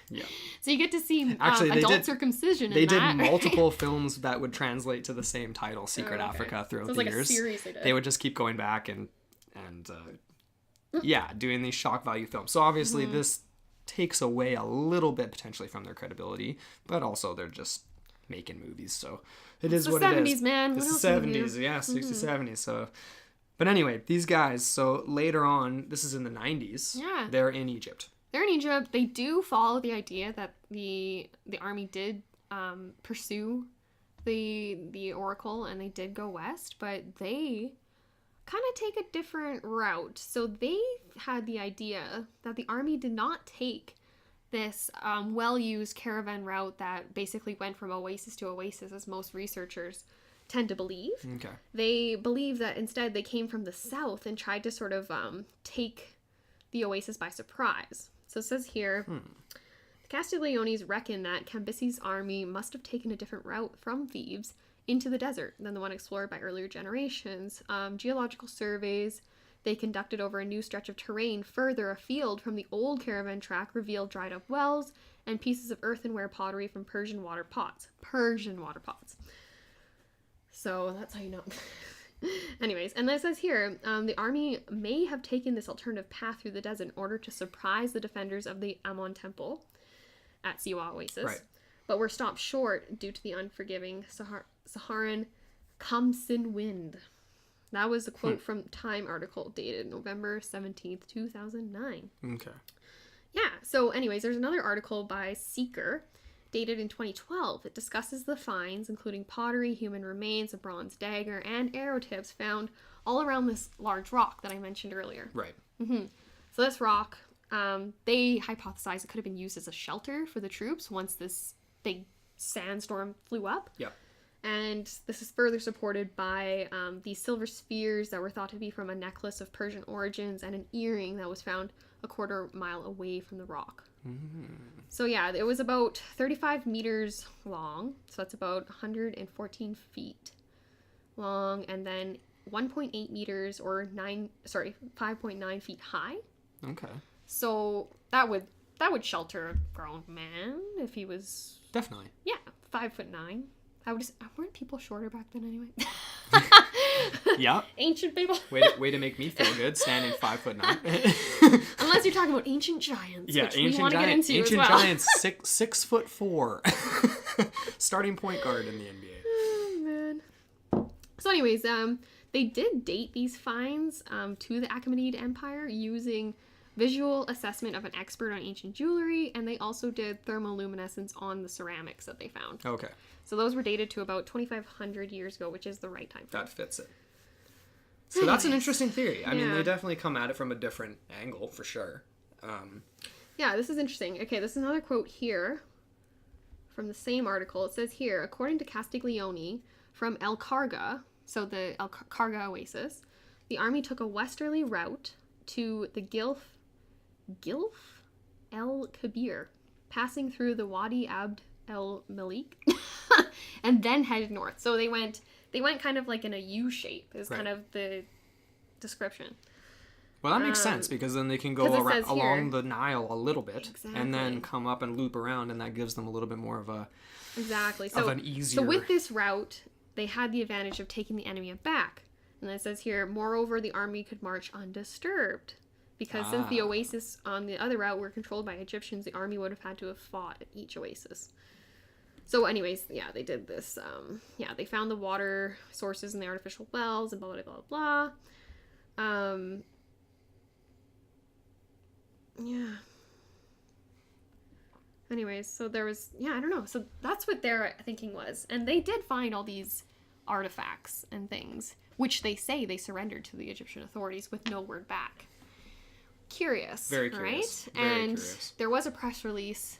[SPEAKER 1] Yeah.
[SPEAKER 2] So you get to see
[SPEAKER 1] Actually,
[SPEAKER 2] adult circumcision
[SPEAKER 1] They
[SPEAKER 2] in
[SPEAKER 1] did
[SPEAKER 2] that.
[SPEAKER 1] multiple films that would translate to the same title, Secret
[SPEAKER 2] okay.
[SPEAKER 1] Africa, throughout
[SPEAKER 2] So it's
[SPEAKER 1] the
[SPEAKER 2] like
[SPEAKER 1] years.
[SPEAKER 2] A series they did.
[SPEAKER 1] They would just keep going back and doing these shock value films. So obviously this takes away a little bit potentially from their credibility, but also they're just making movies, so it's what it is.
[SPEAKER 2] It's the 70s, man.
[SPEAKER 1] It's the 70s, yeah, 60s, 70s. So, but anyway, these guys, so later on, this is in the 90s.
[SPEAKER 2] Yeah.
[SPEAKER 1] They're in Egypt.
[SPEAKER 2] They're in Egypt. They do follow the idea that the army did pursue the oracle, and they did go west, but they kind of take a different route. So they had the idea that the army did not take this well-used caravan route that basically went from oasis to oasis, as most researchers tend to believe.
[SPEAKER 1] Okay.
[SPEAKER 2] They believe that instead they came from the south and tried to sort of take the oasis by surprise. So it says here, the Castigliones reckon that Cambyses' army must have taken a different route from Thebes into the desert than the one explored by earlier generations. Geological surveys they conducted over a new stretch of terrain further afield from the old caravan track revealed dried up wells and pieces of earthenware pottery from Persian water pots. So that's how you know. Anyways, and it says here, the army may have taken this alternative path through the desert in order to surprise the defenders of the Ammon temple at Siwa Oasis, but were stopped short due to the unforgiving Saharan Kamsin wind. That was a quote from Time article dated November 17th, 2009.
[SPEAKER 1] Okay.
[SPEAKER 2] Yeah, so anyways, there's another article by Seeker dated in 2012. It discusses the finds, including pottery, human remains, a bronze dagger, and arrow tips found all around this large rock that I mentioned earlier.
[SPEAKER 1] Right.
[SPEAKER 2] So this rock, they hypothesized it could have been used as a shelter for the troops once this big sandstorm flew up.
[SPEAKER 1] Yep.
[SPEAKER 2] And this is further supported by these silver spheres that were thought to be from a necklace of Persian origins and an earring that was found a quarter mile away from the rock. So yeah, it was about 35 meters long, so that's about 114 feet long, and then 1.8 meters or 5.9 feet high.
[SPEAKER 1] Okay.
[SPEAKER 2] So that would shelter a grown man if he was
[SPEAKER 1] definitely
[SPEAKER 2] 5'9". Weren't people shorter back then anyway?
[SPEAKER 1] Yeah.
[SPEAKER 2] Ancient people.
[SPEAKER 1] way to make me feel good, standing 5'9".
[SPEAKER 2] Unless you're talking about ancient giants,
[SPEAKER 1] yeah,
[SPEAKER 2] which
[SPEAKER 1] ancient
[SPEAKER 2] we want to get into
[SPEAKER 1] ancient
[SPEAKER 2] as well.
[SPEAKER 1] giants, 6'4", starting point guard in the NBA.
[SPEAKER 2] Oh man. So, anyways, they did date these finds to the Achaemenid Empire using visual assessment of an expert on ancient jewelry, and they also did thermoluminescence on the ceramics that they found.
[SPEAKER 1] Okay.
[SPEAKER 2] So those were dated to about 2,500 years ago, which is the right time frame.
[SPEAKER 1] That fits it. So that's an interesting theory. I mean,
[SPEAKER 2] Yeah.
[SPEAKER 1] they definitely come at it from a different angle, for sure.
[SPEAKER 2] Yeah, this is interesting. Okay, this is another quote here from the same article. It says here, according to Castiglione, from El Karga, so the El Karga Oasis, the army took a westerly route to the Gilf El Kabir, passing through the Wadi Abd El Malik, and then headed north. So they went kind of like in a U shape, is kind of the description.
[SPEAKER 1] Well, that makes sense, because then they can go along the Nile a little bit, and then come up and loop around, and that gives them a little bit more of a an easier.
[SPEAKER 2] So with this route, they had the advantage of taking the enemy aback. And it says here, moreover, the army could march undisturbed. Because since the oasis on the other route were controlled by Egyptians, the army would have had to have fought at each oasis. So anyways, yeah, they did this. They found the water sources in the artificial wells and blah, blah, blah, blah. Anyways, so there was, I don't know. So that's what their thinking was. And they did find all these artifacts and things, which they say they surrendered to the Egyptian authorities with no word back. Curious. Very curious. Right? Very curious. There was a press release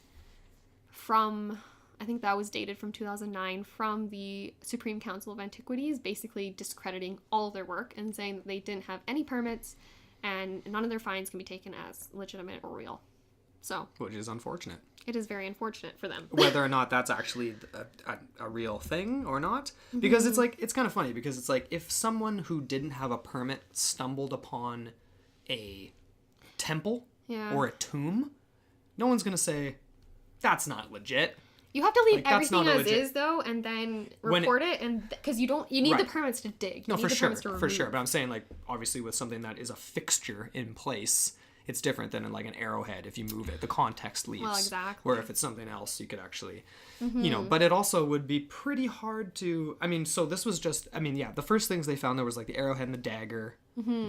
[SPEAKER 2] from, I think that was dated from 2009, from the Supreme Council of Antiquities, basically discrediting all of their work and saying that they didn't have any permits and none of their finds can be taken as legitimate or real. So,
[SPEAKER 1] which is unfortunate.
[SPEAKER 2] It is very unfortunate for them.
[SPEAKER 1] Whether or not that's actually a real thing or not. Because it's kind of funny, because it's like, if someone who didn't have a permit stumbled upon a temple or a tomb, no one's going to say, that's not legit.
[SPEAKER 2] You have to leave everything as is, though, and then report it, and because you need the permits to dig.
[SPEAKER 1] No, for sure, but I'm saying, like, obviously with something that is a fixture in place, it's different than in, like, an arrowhead. If you move it, the context leaves.
[SPEAKER 2] Well, exactly.
[SPEAKER 1] Where if it's something else, you could actually, but it also would be pretty hard to, so this was just, the first things they found, there was, like, the arrowhead and the dagger, there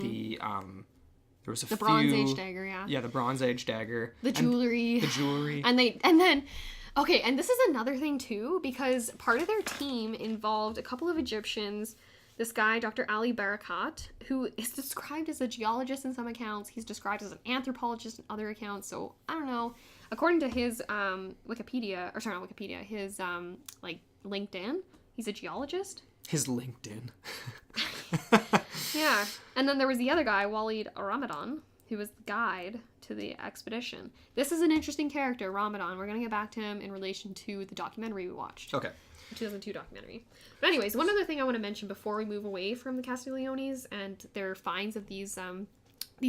[SPEAKER 1] was the
[SPEAKER 2] Bronze Age dagger, yeah.
[SPEAKER 1] Yeah, the Bronze Age dagger.
[SPEAKER 2] The jewelry. And then... Okay, and this is another thing, too, because part of their team involved a couple of Egyptians. This guy, Dr. Ali Barakat, who is described as a geologist in some accounts. He's described as an anthropologist in other accounts. So, I don't know. According to his his, LinkedIn, he's a geologist.
[SPEAKER 1] His LinkedIn.
[SPEAKER 2] Yeah. And then there was the other guy, Walid Ramadan, who was the guide to the expedition. This is an interesting character, Ramadan. We're going to get back to him in relation to the documentary we watched.
[SPEAKER 1] Okay.
[SPEAKER 2] The 2002 documentary. But anyways, one other thing I want to mention before we move away from the Castigliones and their finds of these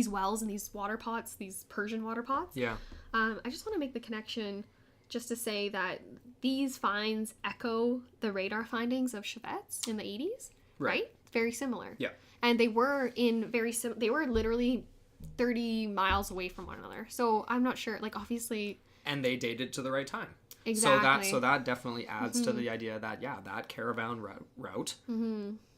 [SPEAKER 2] wells and these water pots, these Persian water pots.
[SPEAKER 1] Yeah.
[SPEAKER 2] I just want to make the connection just to say that these finds echo the radar findings of Chevet's in the 80s. Right? Very similar. Yeah. And they were they were literally 30 miles away from one another. So I'm not sure, like, obviously...
[SPEAKER 1] And they dated to the right time.
[SPEAKER 2] Exactly.
[SPEAKER 1] So that definitely adds to the idea that, that caravan route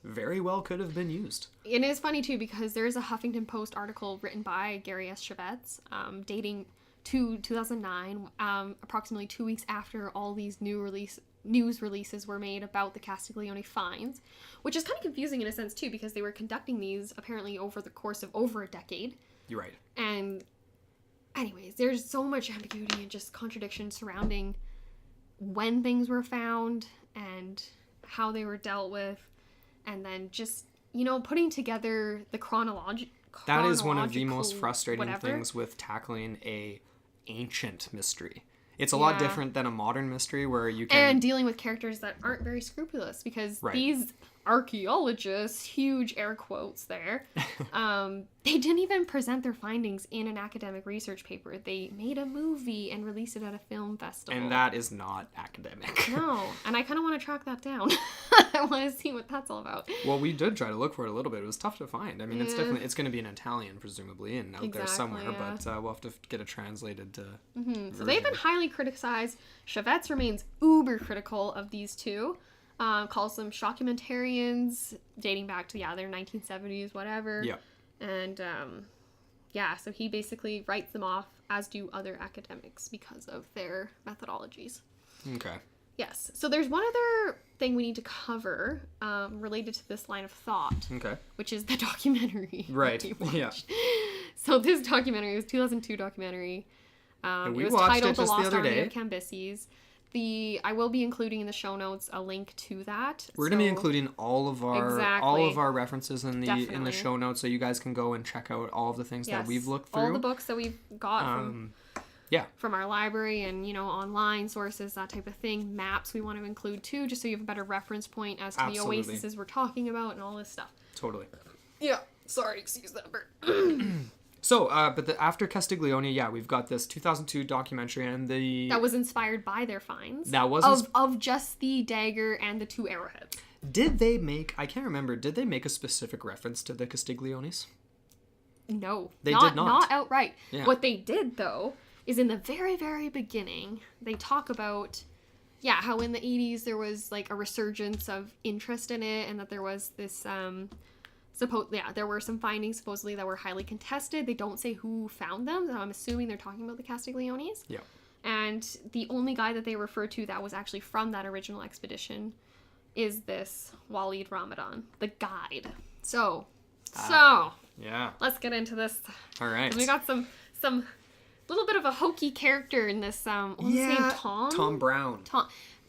[SPEAKER 1] very well could have been used.
[SPEAKER 2] It is funny, too, because there is a Huffington Post article written by Gary S. Chevet's, dating to 2009, approximately 2 weeks after all these news releases were made about the Castiglione finds, which is kind of confusing in a sense, too, because they were conducting these apparently over the course of over a decade.
[SPEAKER 1] You're right.
[SPEAKER 2] And anyways, there's so much ambiguity and just contradiction surrounding when things were found and how they were dealt with, and then just, putting together the chronological...
[SPEAKER 1] That is one of the most frustrating things with tackling a ancient mystery. It's a lot different than a modern mystery where you can...
[SPEAKER 2] And dealing with characters that aren't very scrupulous, because these archaeologists, huge air quotes there, they didn't even present their findings in an academic research paper. They made a movie and released it at a film festival.
[SPEAKER 1] And that is not academic.
[SPEAKER 2] No, and I kind of want to track that down. I want to see what that's all about.
[SPEAKER 1] Well, we did try to look for it a little bit. It was tough to find. It's going to be in Italian, presumably, and out there somewhere, but we'll have to get it translated to...
[SPEAKER 2] So they've been highly criticized. Chevet's remains uber critical of these two. Calls them shockumentarians, dating back to, their 1970s, whatever. Yeah. And, so he basically writes them off, as do other academics, because of their methodologies.
[SPEAKER 1] Okay.
[SPEAKER 2] Yes. So there's one other thing we need to cover related to this line of thought. Okay. Which is the documentary.
[SPEAKER 1] Right. Yeah.
[SPEAKER 2] So this documentary was a 2002 documentary. It was titled The Lost Army of Cambyses. I will be including in the show notes a link to that.
[SPEAKER 1] We're going to be including all of our references in the show notes, so you guys can go and check out all of the things that we've looked through.
[SPEAKER 2] All the books that we've got from our library and online sources, that type of thing. Maps we want to include too, just so you have a better reference point as to the oases we're talking about and all this stuff.
[SPEAKER 1] Totally.
[SPEAKER 2] Yeah. Sorry, excuse that burp.
[SPEAKER 1] So, after Castiglione, we've got this 2002 documentary and
[SPEAKER 2] that was inspired by their finds.
[SPEAKER 1] That was
[SPEAKER 2] of just the dagger and the two arrowheads.
[SPEAKER 1] Did they make a specific reference to the Castigliones?
[SPEAKER 2] No.
[SPEAKER 1] They did not.
[SPEAKER 2] Not outright. Yeah. What they did, though, is in the very, very beginning, they talk about, how in the 80s there was, like, a resurgence of interest in it, and that there was this, there were some findings supposedly that were highly contested. They don't say who found them, so I'm assuming they're talking about the Castigliones. Yeah. And the only guy that they refer to that was actually from that original expedition is this Walid Ramadan, the guide. So, let's get into this.
[SPEAKER 1] All right.
[SPEAKER 2] We got some little bit of a hokey character in this. What's his name?
[SPEAKER 1] Tom Brown.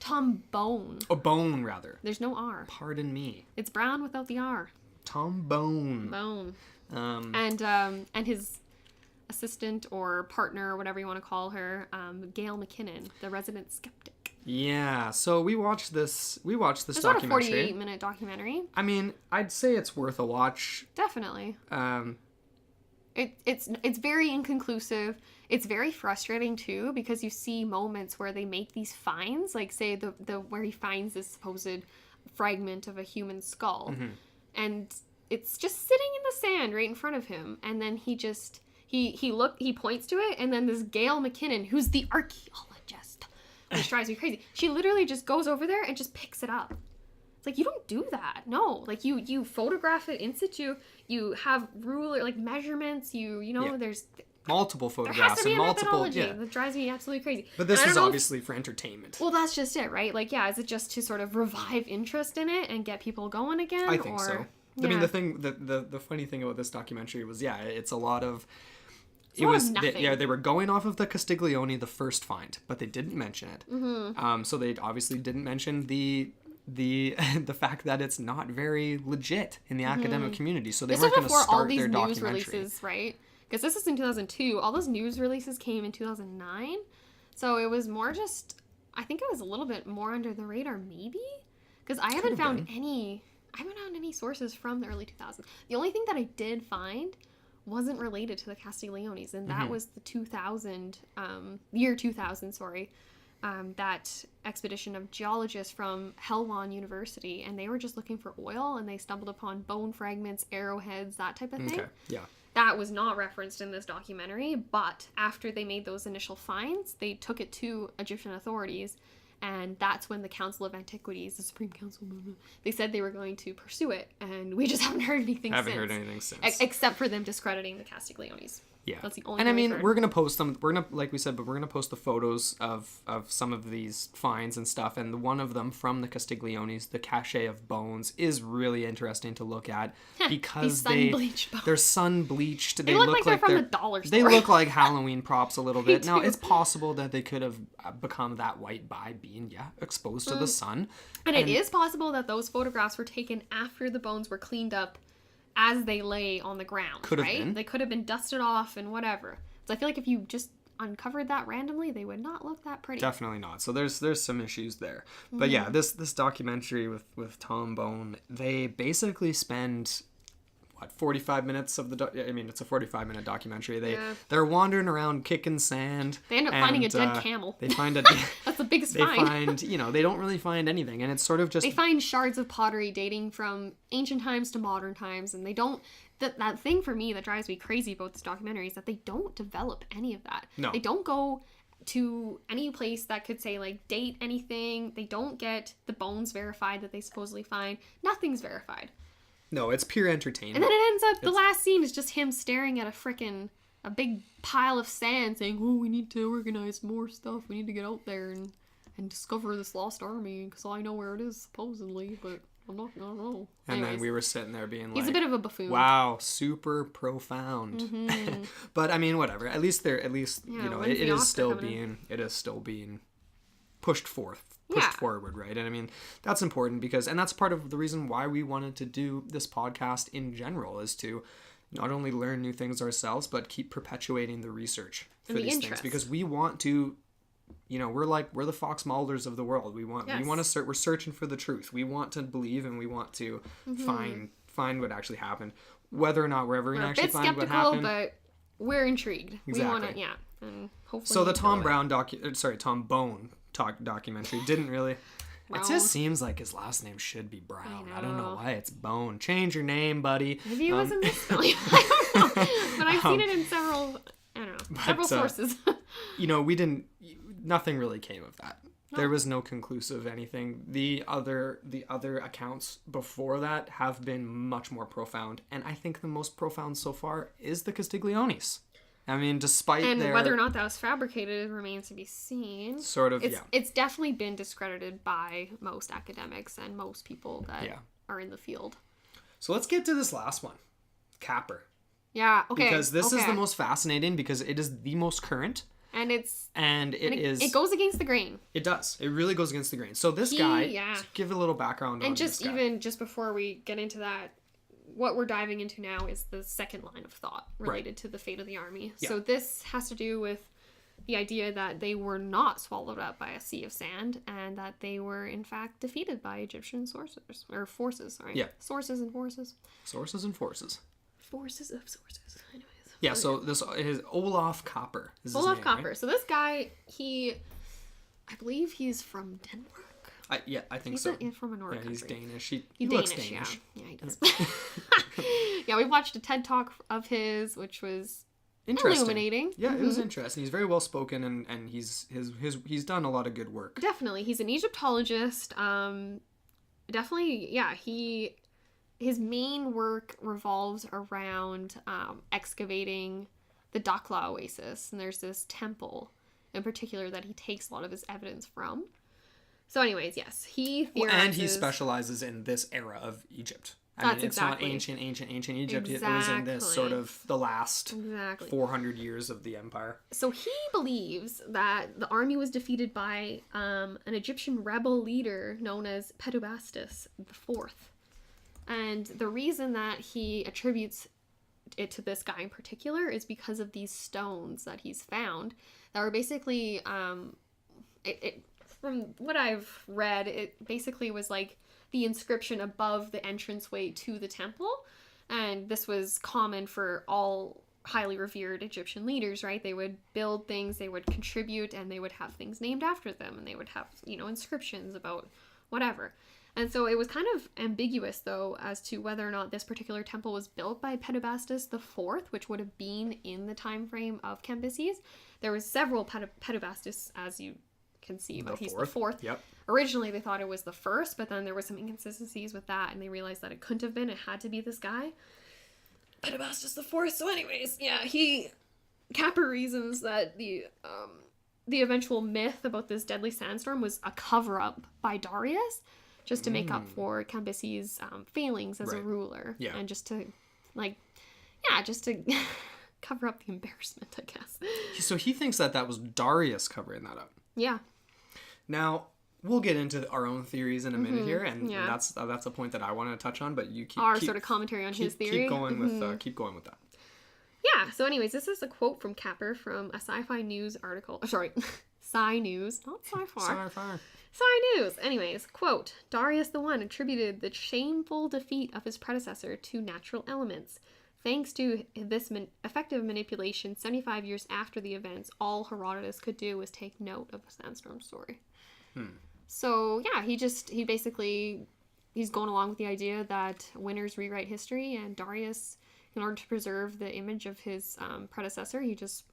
[SPEAKER 2] Tom Bone.
[SPEAKER 1] Oh, Bone rather.
[SPEAKER 2] There's no R.
[SPEAKER 1] Pardon me.
[SPEAKER 2] It's Brown without the R.
[SPEAKER 1] Tom Bone.
[SPEAKER 2] And his assistant or partner or whatever you want to call her, Gail McKinnon, the resident skeptic.
[SPEAKER 1] Yeah, so we watched this documentary.
[SPEAKER 2] It's about a 48-minute documentary.
[SPEAKER 1] I mean, I'd say it's worth a watch.
[SPEAKER 2] Definitely. It's very inconclusive. It's very frustrating too, because you see moments where they make these finds, like say the where he finds this supposed fragment of a human skull, and it's just sitting in the sand right in front of him, and then he points to it, and then this Gail McKinnon, who's the archaeologist, which drives me crazy, she literally just goes over there and just picks it up. It's like, you don't do that. No, like you photograph it in situ. You have ruler like measurements. There's
[SPEAKER 1] multiple photographs and multiple. Yeah,
[SPEAKER 2] that drives me absolutely crazy.
[SPEAKER 1] But this is obviously for entertainment.
[SPEAKER 2] Well, that's just it, right? Like, yeah, is it just to sort of revive interest in it and get people going again?
[SPEAKER 1] I think so. Yeah. I mean, the funny thing about this documentary was, it's a lot of. They were going off of the Castiglione, the first find, but they didn't mention it. Mm-hmm. So they obviously didn't mention the fact that it's not very legit in the academic community, so they weren't going to start their documentary. This is before all these news releases, right? Because this is in 2002. All those news releases came in 2009, so it was more just. I think it was a little bit more under the radar, maybe, because I haven't found any sources from the early 2000s. The only thing that I did find wasn't related to the Castigliones, and that was the year 2000. That expedition of geologists from Helwan University, and they were just looking for oil, and they stumbled upon bone fragments, arrowheads, that type of thing. Okay, yeah. That was not referenced in this documentary, but after they made those initial finds, they took it to Egyptian authorities, and that's when the Council of Antiquities, the Supreme Council, they said they were going to pursue it, and we just haven't heard anything since. Except for them discrediting the Castigliones. Yeah. That's the only thing. And I mean, we're going to post them, like we said, but we're going to post the photos of some of these finds and stuff, and one of them from the Castigliones, the cache of bones, is really interesting to look at, because they're sun-bleached. They look like they're from the dollar store. They look like Halloween props a little bit. Now, it's possible that they could have become that white by being, exposed to the sun. And it is possible that those photographs were taken after the bones were cleaned up as they lay on the ground, right? They could have been dusted off and whatever. So I feel like if you just uncovered that randomly, they would not look that pretty. Definitely not. So there's some issues there. But yeah, this documentary with Tom Bone, they basically spend 45 minutes of it's a 45-minute documentary. They're wandering around kicking sand. They end up finding a dead camel. They find that's the biggest find. They don't really find anything, and it's sort of just, they find shards of pottery dating from ancient times to modern times, and they don't. That thing for me that drives me crazy about this documentary is that they don't develop any of that. No. They don't go to any place that could say, like, date anything. They don't get the bones verified that they supposedly find. Nothing's verified. No, it's pure entertainment. And then it ends up, the last scene is just him staring at a big pile of sand saying, oh, we need to organize more stuff. We need to get out there and discover this lost army, because I know where it is, supposedly, but I don't know. And then we were sitting there being he's a bit of a buffoon. Wow, super profound. Mm-hmm. But I mean, whatever. At least it is still being pushed forward, right? And I mean, that's important because, and that's part of the reason why we wanted to do this podcast in general, is to not only learn new things ourselves, but keep perpetuating the research for these things, because we want to, we're the Fox Mulders of the world. We're searching for the truth. We want to believe, and we want to find what actually happened, whether or not we're ever going to actually find what happened. But we're intrigued. Exactly. We want to, and hopefully. So the Tom Bone documentary didn't really. It just seems like his last name should be Brown. I don't know why it's Bone. Change your name, buddy. Maybe it wasn't misspelling. I don't know. But I've seen it in several sources. Nothing really came of that. No. There was no conclusive anything. The other accounts before that have been much more profound, and I think the most profound so far is the Castigliones. I mean, despite whether or not that was fabricated remains to be seen. Sort of, It's definitely been discredited by most academics and most people that are in the field. So let's get to this last one. Capper. Yeah, okay. Because this is the most fascinating, because it is the most current. And it goes against the grain. It does. It really goes against the grain. So this guy, to give a little background on this guy. And just before we get into that, what we're diving into now is the second line of thought related to the fate of the army. Yeah. So this has to do with the idea that they were not swallowed up by a sea of sand, and that they were in fact defeated by Egyptian forces. Right? Yeah. Sources and forces. Sources and forces. Forces of sources. Anyways. Yeah, so this is Olaf Copper.
[SPEAKER 2] Olaf
[SPEAKER 1] name,
[SPEAKER 2] Copper.
[SPEAKER 1] Right?
[SPEAKER 2] So this guy, I believe he's from Denmark.
[SPEAKER 1] I think so.
[SPEAKER 2] He's from a Nordic country.
[SPEAKER 1] He's Danish. He
[SPEAKER 2] He's
[SPEAKER 1] looks
[SPEAKER 2] Danish.
[SPEAKER 1] Danish.
[SPEAKER 2] Yeah, he does. Yeah, we watched a TED Talk of his, which was illuminating.
[SPEAKER 1] Yeah, it was interesting. He's very well spoken, and he's done a lot of good work.
[SPEAKER 2] Definitely, he's an Egyptologist. Definitely, yeah. His main work revolves around excavating the Dakhla Oasis, and there's this temple in particular that he takes a lot of his evidence from. So anyways, yes, he theorizes...
[SPEAKER 1] and he specializes in this era of Egypt. I mean, it's not ancient Egypt. Exactly. It was in this sort of the last 400 years of the empire.
[SPEAKER 2] So he believes that the army was defeated by an Egyptian rebel leader known as Hippopotamus IV. And the reason that he attributes it to this guy in particular is because of these stones that he's found that were basically, from what I've read, it basically was like the inscription above the entranceway to the temple. And this was common for all highly revered Egyptian leaders, right? They would build things, they would contribute, and they would have things named after them, and they would have, inscriptions about whatever. And so it was kind of ambiguous, though, as to whether or not this particular temple was built by Hippopotamus IV, which would have been in the time frame of Cambyses. There was several Hippopotamus, as you can see, but he's the fourth.
[SPEAKER 1] Yep.
[SPEAKER 2] Originally, they thought it was the first, but then there was some inconsistencies with that, and they realized that it couldn't have been. It had to be this guy, Hippopotamus IV. So anyways, yeah, Capper reasons that the eventual myth about this deadly sandstorm was a cover-up by Darius, just to make up for Cambyses' failings as a ruler. Yeah. And just to, cover up the embarrassment, I guess.
[SPEAKER 1] So he thinks that was Darius covering that up.
[SPEAKER 2] Yeah.
[SPEAKER 1] Now, we'll get into our own theories in a minute here, and that's a point that I want to touch on, but you keep
[SPEAKER 2] sort of commentary on his theory.
[SPEAKER 1] Keep going with that.
[SPEAKER 2] Yeah, so anyways, this is a quote from Capper from a Sci-Fi News article. Sorry, Sci News, not Sci-Fi. Sci News. Anyways, quote, Darius I attributed the shameful defeat of his predecessor to natural elements. Thanks to this effective manipulation, 75 years after the events, all Herodotus could do was take note of the sandstorm story. So, yeah, he's going along with the idea that winners rewrite history, and Darius, in order to preserve the image of his predecessor, it's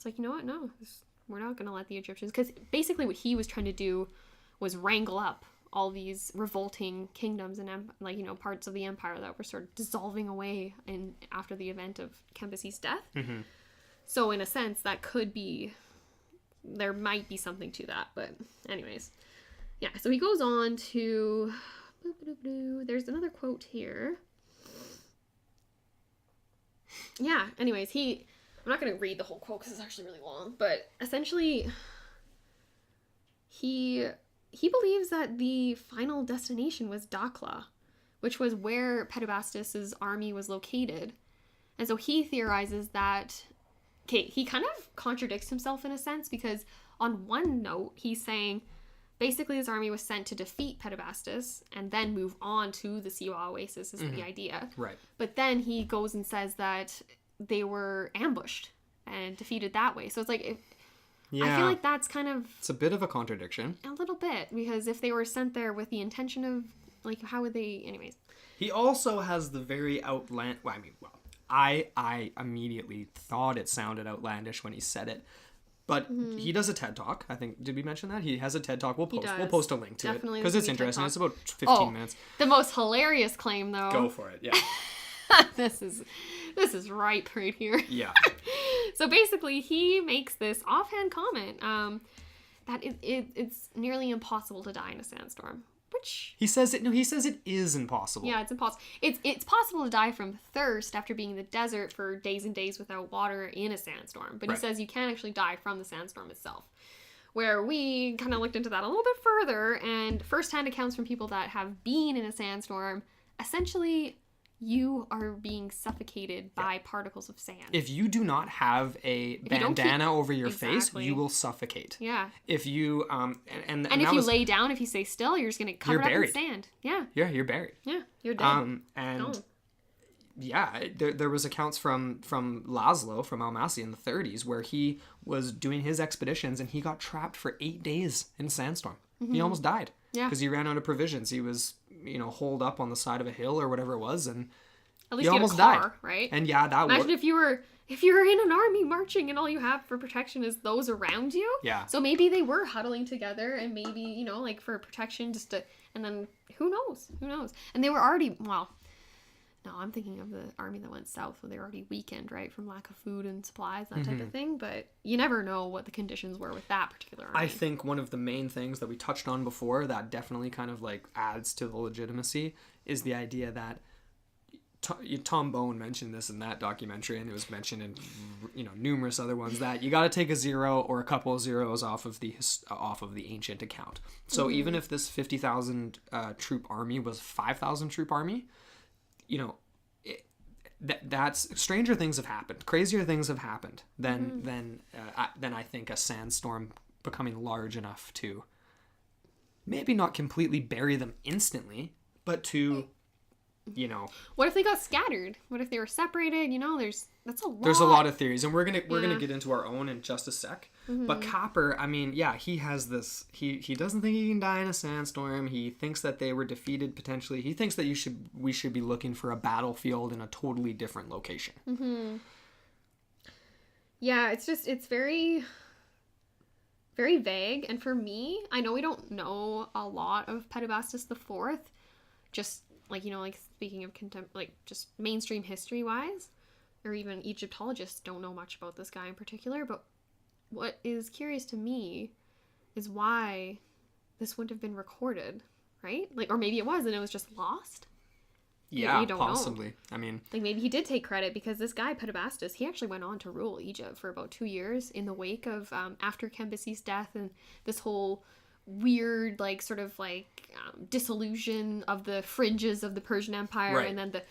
[SPEAKER 2] like, you know what, no, we're not going to let the Egyptians, because basically what he was trying to do was wrangle up all these revolting kingdoms and parts of the empire that were sort of dissolving away after the event of Cambyses' death. Mm-hmm. So in a sense, there might be something to that. But anyways, yeah. So he goes on to, there's another quote here. Yeah. Anyways, I'm not going to read the whole quote because it's actually really long. But essentially, he believes that the final destination was Dakhla, which was where Hippopotamus' army was located. And so he theorizes that, he kind of contradicts himself in a sense, because on one note, he's saying basically his army was sent to defeat Hippopotamus and then move on to the Siwa Oasis is the idea. Right. But then he goes and says that they were ambushed and defeated that way. So it's like... I feel like that's kind of...
[SPEAKER 1] It's a bit of a contradiction.
[SPEAKER 2] A little bit, because if they were sent there with the intention of, how would they... Anyways.
[SPEAKER 1] He also has the very I immediately thought it sounded outlandish when he said it. But he does a TED Talk. I think, did we mention that? He has a TED Talk. We'll post a link to it. Because it's interesting. It's about 15 minutes.
[SPEAKER 2] The most hilarious claim, though.
[SPEAKER 1] Go for it, yeah.
[SPEAKER 2] This is right here.
[SPEAKER 1] Yeah.
[SPEAKER 2] So basically, he makes this offhand comment that it's nearly impossible to die in a sandstorm. Which
[SPEAKER 1] he says it is impossible.
[SPEAKER 2] Yeah, it's impossible. It's possible to die from thirst after being in the desert for days and days without water in a sandstorm. But he says you can't actually die from the sandstorm itself. Where we kind of looked into that a little bit further, and firsthand accounts from people that have been in a sandstorm, essentially you are being suffocated by particles of sand.
[SPEAKER 1] If you do not have a bandana over your face, you will suffocate.
[SPEAKER 2] Yeah.
[SPEAKER 1] If you and
[SPEAKER 2] if you lay down, if you stay still, you're just gonna cover up in sand. Yeah.
[SPEAKER 1] Yeah, you're buried.
[SPEAKER 2] Yeah, you're dead.
[SPEAKER 1] there was accounts from Laszlo, from Almaty in the 30s, where he was doing his expeditions and he got trapped for 8 days in a sandstorm. He almost died because he ran out of provisions. He was, holed up on the side of a hill or whatever it was, and
[SPEAKER 2] at least
[SPEAKER 1] he almost died.
[SPEAKER 2] Right?
[SPEAKER 1] And yeah, that
[SPEAKER 2] imagine if you were in an army marching and all you have for protection is those around you.
[SPEAKER 1] Yeah.
[SPEAKER 2] So maybe they were huddling together and maybe, like for protection and then who knows? And they were already, well, no, I'm thinking of the army that went south when they were already weakened, right? From lack of food and supplies, that type of thing. But you never know what the conditions were with that particular army.
[SPEAKER 1] I think one of the main things that we touched on before that definitely kind of like adds to the legitimacy is the idea that Tom Bowen mentioned this in that documentary, and it was mentioned in numerous other ones, that you got to take a zero or a couple of zeros off of the ancient account. So even if this 50,000 troop army was 5,000 troop army, that's stranger things have happened, crazier things have happened than I think a sandstorm becoming large enough to maybe not completely bury them instantly, but to
[SPEAKER 2] what if they got scattered? What if they were separated? That's a lot.
[SPEAKER 1] There's a lot of theories, and we're gonna get into our own in just a sec. But Copper, he has this. He doesn't think he can die in a sandstorm. He thinks that they were defeated potentially. He thinks that we should be looking for a battlefield in a totally different location.
[SPEAKER 2] Yeah, it's very, very vague. And for me, I know we don't know a lot of Pedibastus IV. Just speaking of just mainstream history wise, or even Egyptologists don't know much about this guy in particular, but what is curious to me is why this wouldn't have been recorded, right? Or maybe it was and it was just lost.
[SPEAKER 1] Yeah,
[SPEAKER 2] you don't
[SPEAKER 1] possibly
[SPEAKER 2] know.
[SPEAKER 1] I mean,
[SPEAKER 2] maybe he did take credit, because this guy Pedibastus, he actually went on to rule Egypt for about 2 years in the wake of after Cambyses' death and this whole weird dissolution of the fringes of the Persian Empire, right. And then the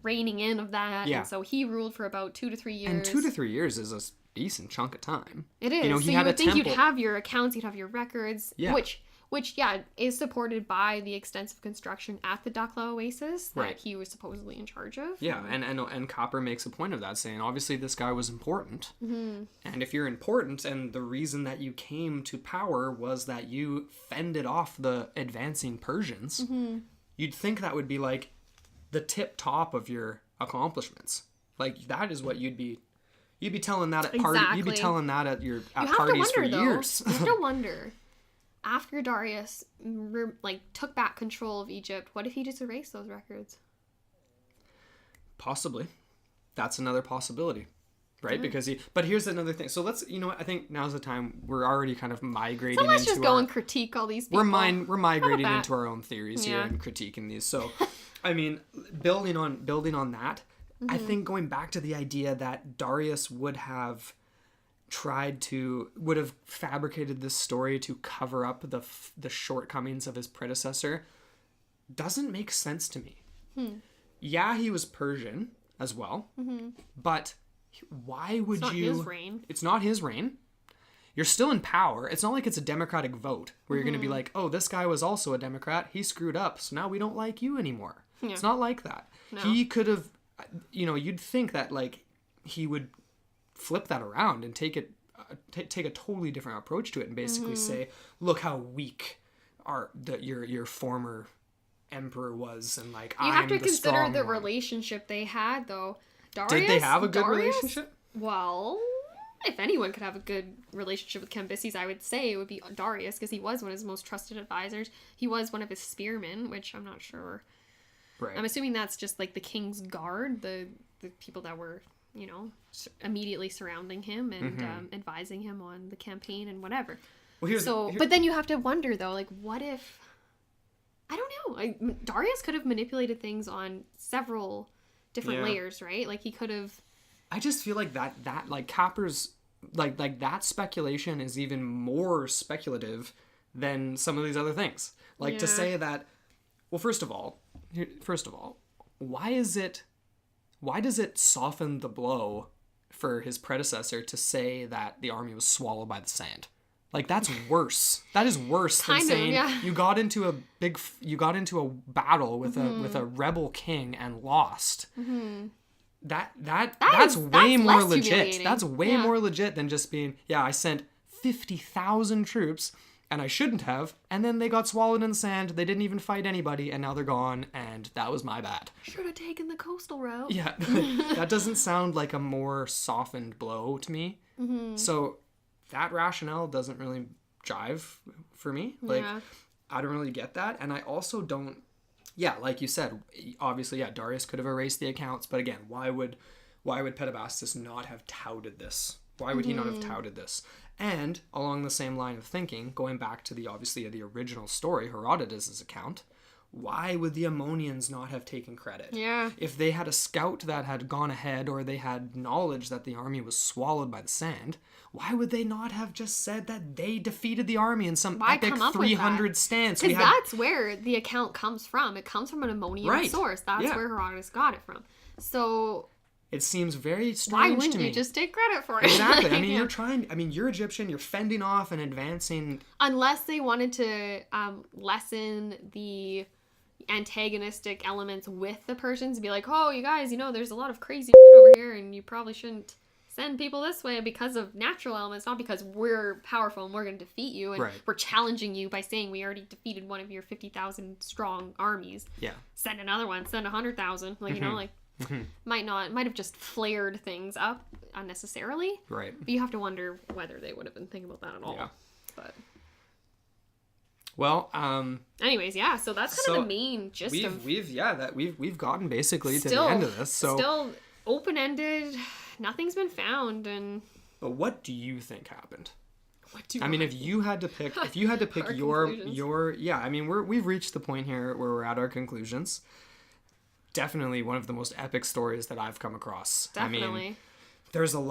[SPEAKER 2] reigning in of that. And so he ruled for about 2 to 3 years.
[SPEAKER 1] And 2 to 3 years is a decent chunk of time.
[SPEAKER 2] It is. So you would think you'd have your accounts, you'd have your records, which is supported by the extensive construction at the Dakhla Oasis that he was supposedly in charge of.
[SPEAKER 1] Yeah, and Copper makes a point of that, saying obviously this guy was important. And if you're important, and the reason that you came to power was that you fended off the advancing Persians, you'd think that would be like the tip top of your accomplishments. Like that is what you'd be telling that at party. You'd be telling that at parties for years.
[SPEAKER 2] You have to wonder. After Darius took back control of Egypt, what if he just erased those records?
[SPEAKER 1] Possibly. That's another possibility, right? Because but here's another thing. So let's, I think now's the time. We're already kind of migrating. So
[SPEAKER 2] let's just go and critique all these people.
[SPEAKER 1] We're migrating into our own theories here and critiquing these. So, I mean, building on that, I think going back to the idea that Darius would have fabricated this story to cover up the shortcomings of his predecessor doesn't make sense to me. Yeah, he was Persian as well, but why would
[SPEAKER 2] it's not his reign.
[SPEAKER 1] It's not his reign. You're still in power. It's not like it's a democratic vote where you're going to be like, oh, this guy was also a Democrat. He screwed up, so now we don't like you anymore. Yeah. It's not like that. No. He could have, you'd think that he would flip that around and take a totally different approach to it and basically say, look how weak your former emperor was, and
[SPEAKER 2] you have to consider the relationship they had, though.
[SPEAKER 1] Did they have a good relationship?
[SPEAKER 2] Well, if anyone could have a good relationship with Cambyses, I would say it would be Darius, because he was one of his most trusted advisors. He was one of his spearmen, which I'm not sure. Right. I'm assuming that's just the king's guard, the people that were immediately surrounding him and advising him on the campaign and whatever. Well, but then you have to wonder, though, what if... I don't know. Darius could have manipulated things on several different layers, right? He could have...
[SPEAKER 1] I just feel like that Copper's... that speculation is even more speculative than some of these other things. To say that... Well, first of all, why does it soften the blow for his predecessor to say that the army was swallowed by the sand? Like, that's worse. That is worse than saying you got into a battle with a rebel king and lost.
[SPEAKER 2] Mm-hmm.
[SPEAKER 1] That's way more legit. That's way
[SPEAKER 2] Yeah.
[SPEAKER 1] more legit than just being, I sent 50,000 troops and I shouldn't have, and then they got swallowed in the sand. They didn't even fight anybody, and now they're gone, and that was my bad.
[SPEAKER 2] Should have taken the coastal route.
[SPEAKER 1] Yeah, that doesn't sound like a more softened blow to me.
[SPEAKER 2] Mm-hmm.
[SPEAKER 1] So that rationale doesn't really jive for me. Like, I don't really get that. And I also don't, like you said, obviously, Darius could have erased the accounts. But again, why would Hippopotamus not have touted this? Why would he not have touted this? And along the same line of thinking, going back to the original story, Herodotus' account, why would the Ammonians not have taken credit?
[SPEAKER 2] Yeah.
[SPEAKER 1] If they had a scout that had gone ahead, or they had knowledge that the army was swallowed by the sand, why would they not have just said that they defeated the army in some epic 300 stance?
[SPEAKER 2] Because that's where the account comes from. It comes from an Ammonian source. That's where Herodotus got it from. So
[SPEAKER 1] it seems very strange to me.
[SPEAKER 2] Why wouldn't you just take credit for it?
[SPEAKER 1] Exactly. I mean, you're Egyptian. You're fending off and advancing.
[SPEAKER 2] Unless they wanted to lessen the antagonistic elements with the Persians, and be like, oh, you guys, there's a lot of crazy shit over here, and you probably shouldn't send people this way because of natural elements, not because we're powerful and we're going to defeat you, and we're challenging you by saying we already defeated one of your 50,000 strong armies. Yeah. Send another one, send 100,000. Like, might have just flared things up unnecessarily. Right. But you have to wonder whether they would have been thinking about that at all. Yeah. But
[SPEAKER 1] well,
[SPEAKER 2] anyways, so that's kind of the main gist
[SPEAKER 1] we've gotten basically to the end of this. So
[SPEAKER 2] still open-ended. Nothing's been found,
[SPEAKER 1] but what do you think happened? If you had to pick your we've reached the point here where we're at our conclusions. Definitely one of the most epic stories that I've come across.
[SPEAKER 2] Definitely.
[SPEAKER 1] There's so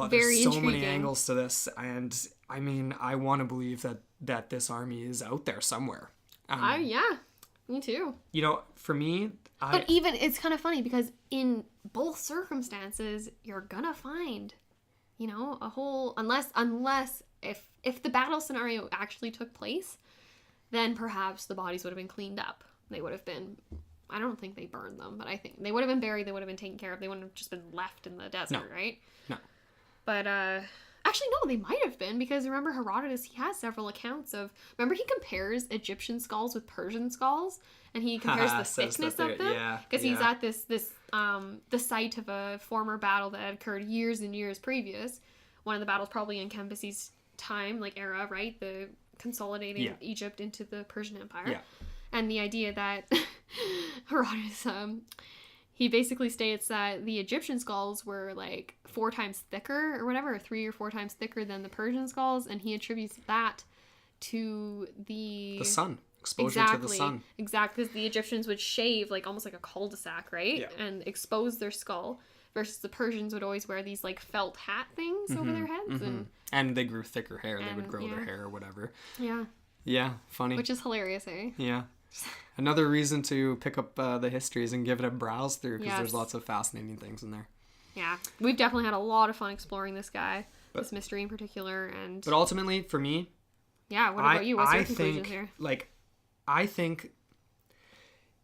[SPEAKER 1] many angles to this, and I want to believe that this army is out there somewhere.
[SPEAKER 2] Me too.
[SPEAKER 1] For me,
[SPEAKER 2] but even it's kind of funny because in both circumstances, you're gonna find, a whole unless if the battle scenario actually took place, then perhaps the bodies would have been cleaned up. They would have been. I don't think they burned them, but I think they would have been buried. They would have been taken care of. They wouldn't have just been left in the desert, right?
[SPEAKER 1] No.
[SPEAKER 2] But actually, no, they might have been, because remember Herodotus, he has several accounts of. Remember, he compares Egyptian skulls with Persian skulls, and he compares the thickness of them. Because he's at the site of a former battle that had occurred years and years previous. One of the battles probably in Cambyses' time, era, right? The consolidating Egypt into the Persian Empire. Yeah. And the idea that Herodotus, he basically states that the Egyptian skulls were 4 times thicker or whatever, or 3 or 4 times thicker than the Persian skulls, and he attributes that to the
[SPEAKER 1] sun. Exposure to the sun.
[SPEAKER 2] Exactly, because the Egyptians would shave almost like a cul-de-sac, right? Yeah. And expose their skull, versus the Persians would always wear these felt hat things over their heads.
[SPEAKER 1] And they grew thicker hair. They would grow their hair or whatever.
[SPEAKER 2] Yeah.
[SPEAKER 1] Yeah, funny.
[SPEAKER 2] Which is hilarious, eh?
[SPEAKER 1] Yeah. Another reason to pick up the histories and give it a browse through, because there's lots of fascinating things in there.
[SPEAKER 2] Yeah. We've definitely had a lot of fun exploring this guy, this mystery in particular. But
[SPEAKER 1] ultimately, for me...
[SPEAKER 2] Yeah, what about you? What's your conclusion here?
[SPEAKER 1] I think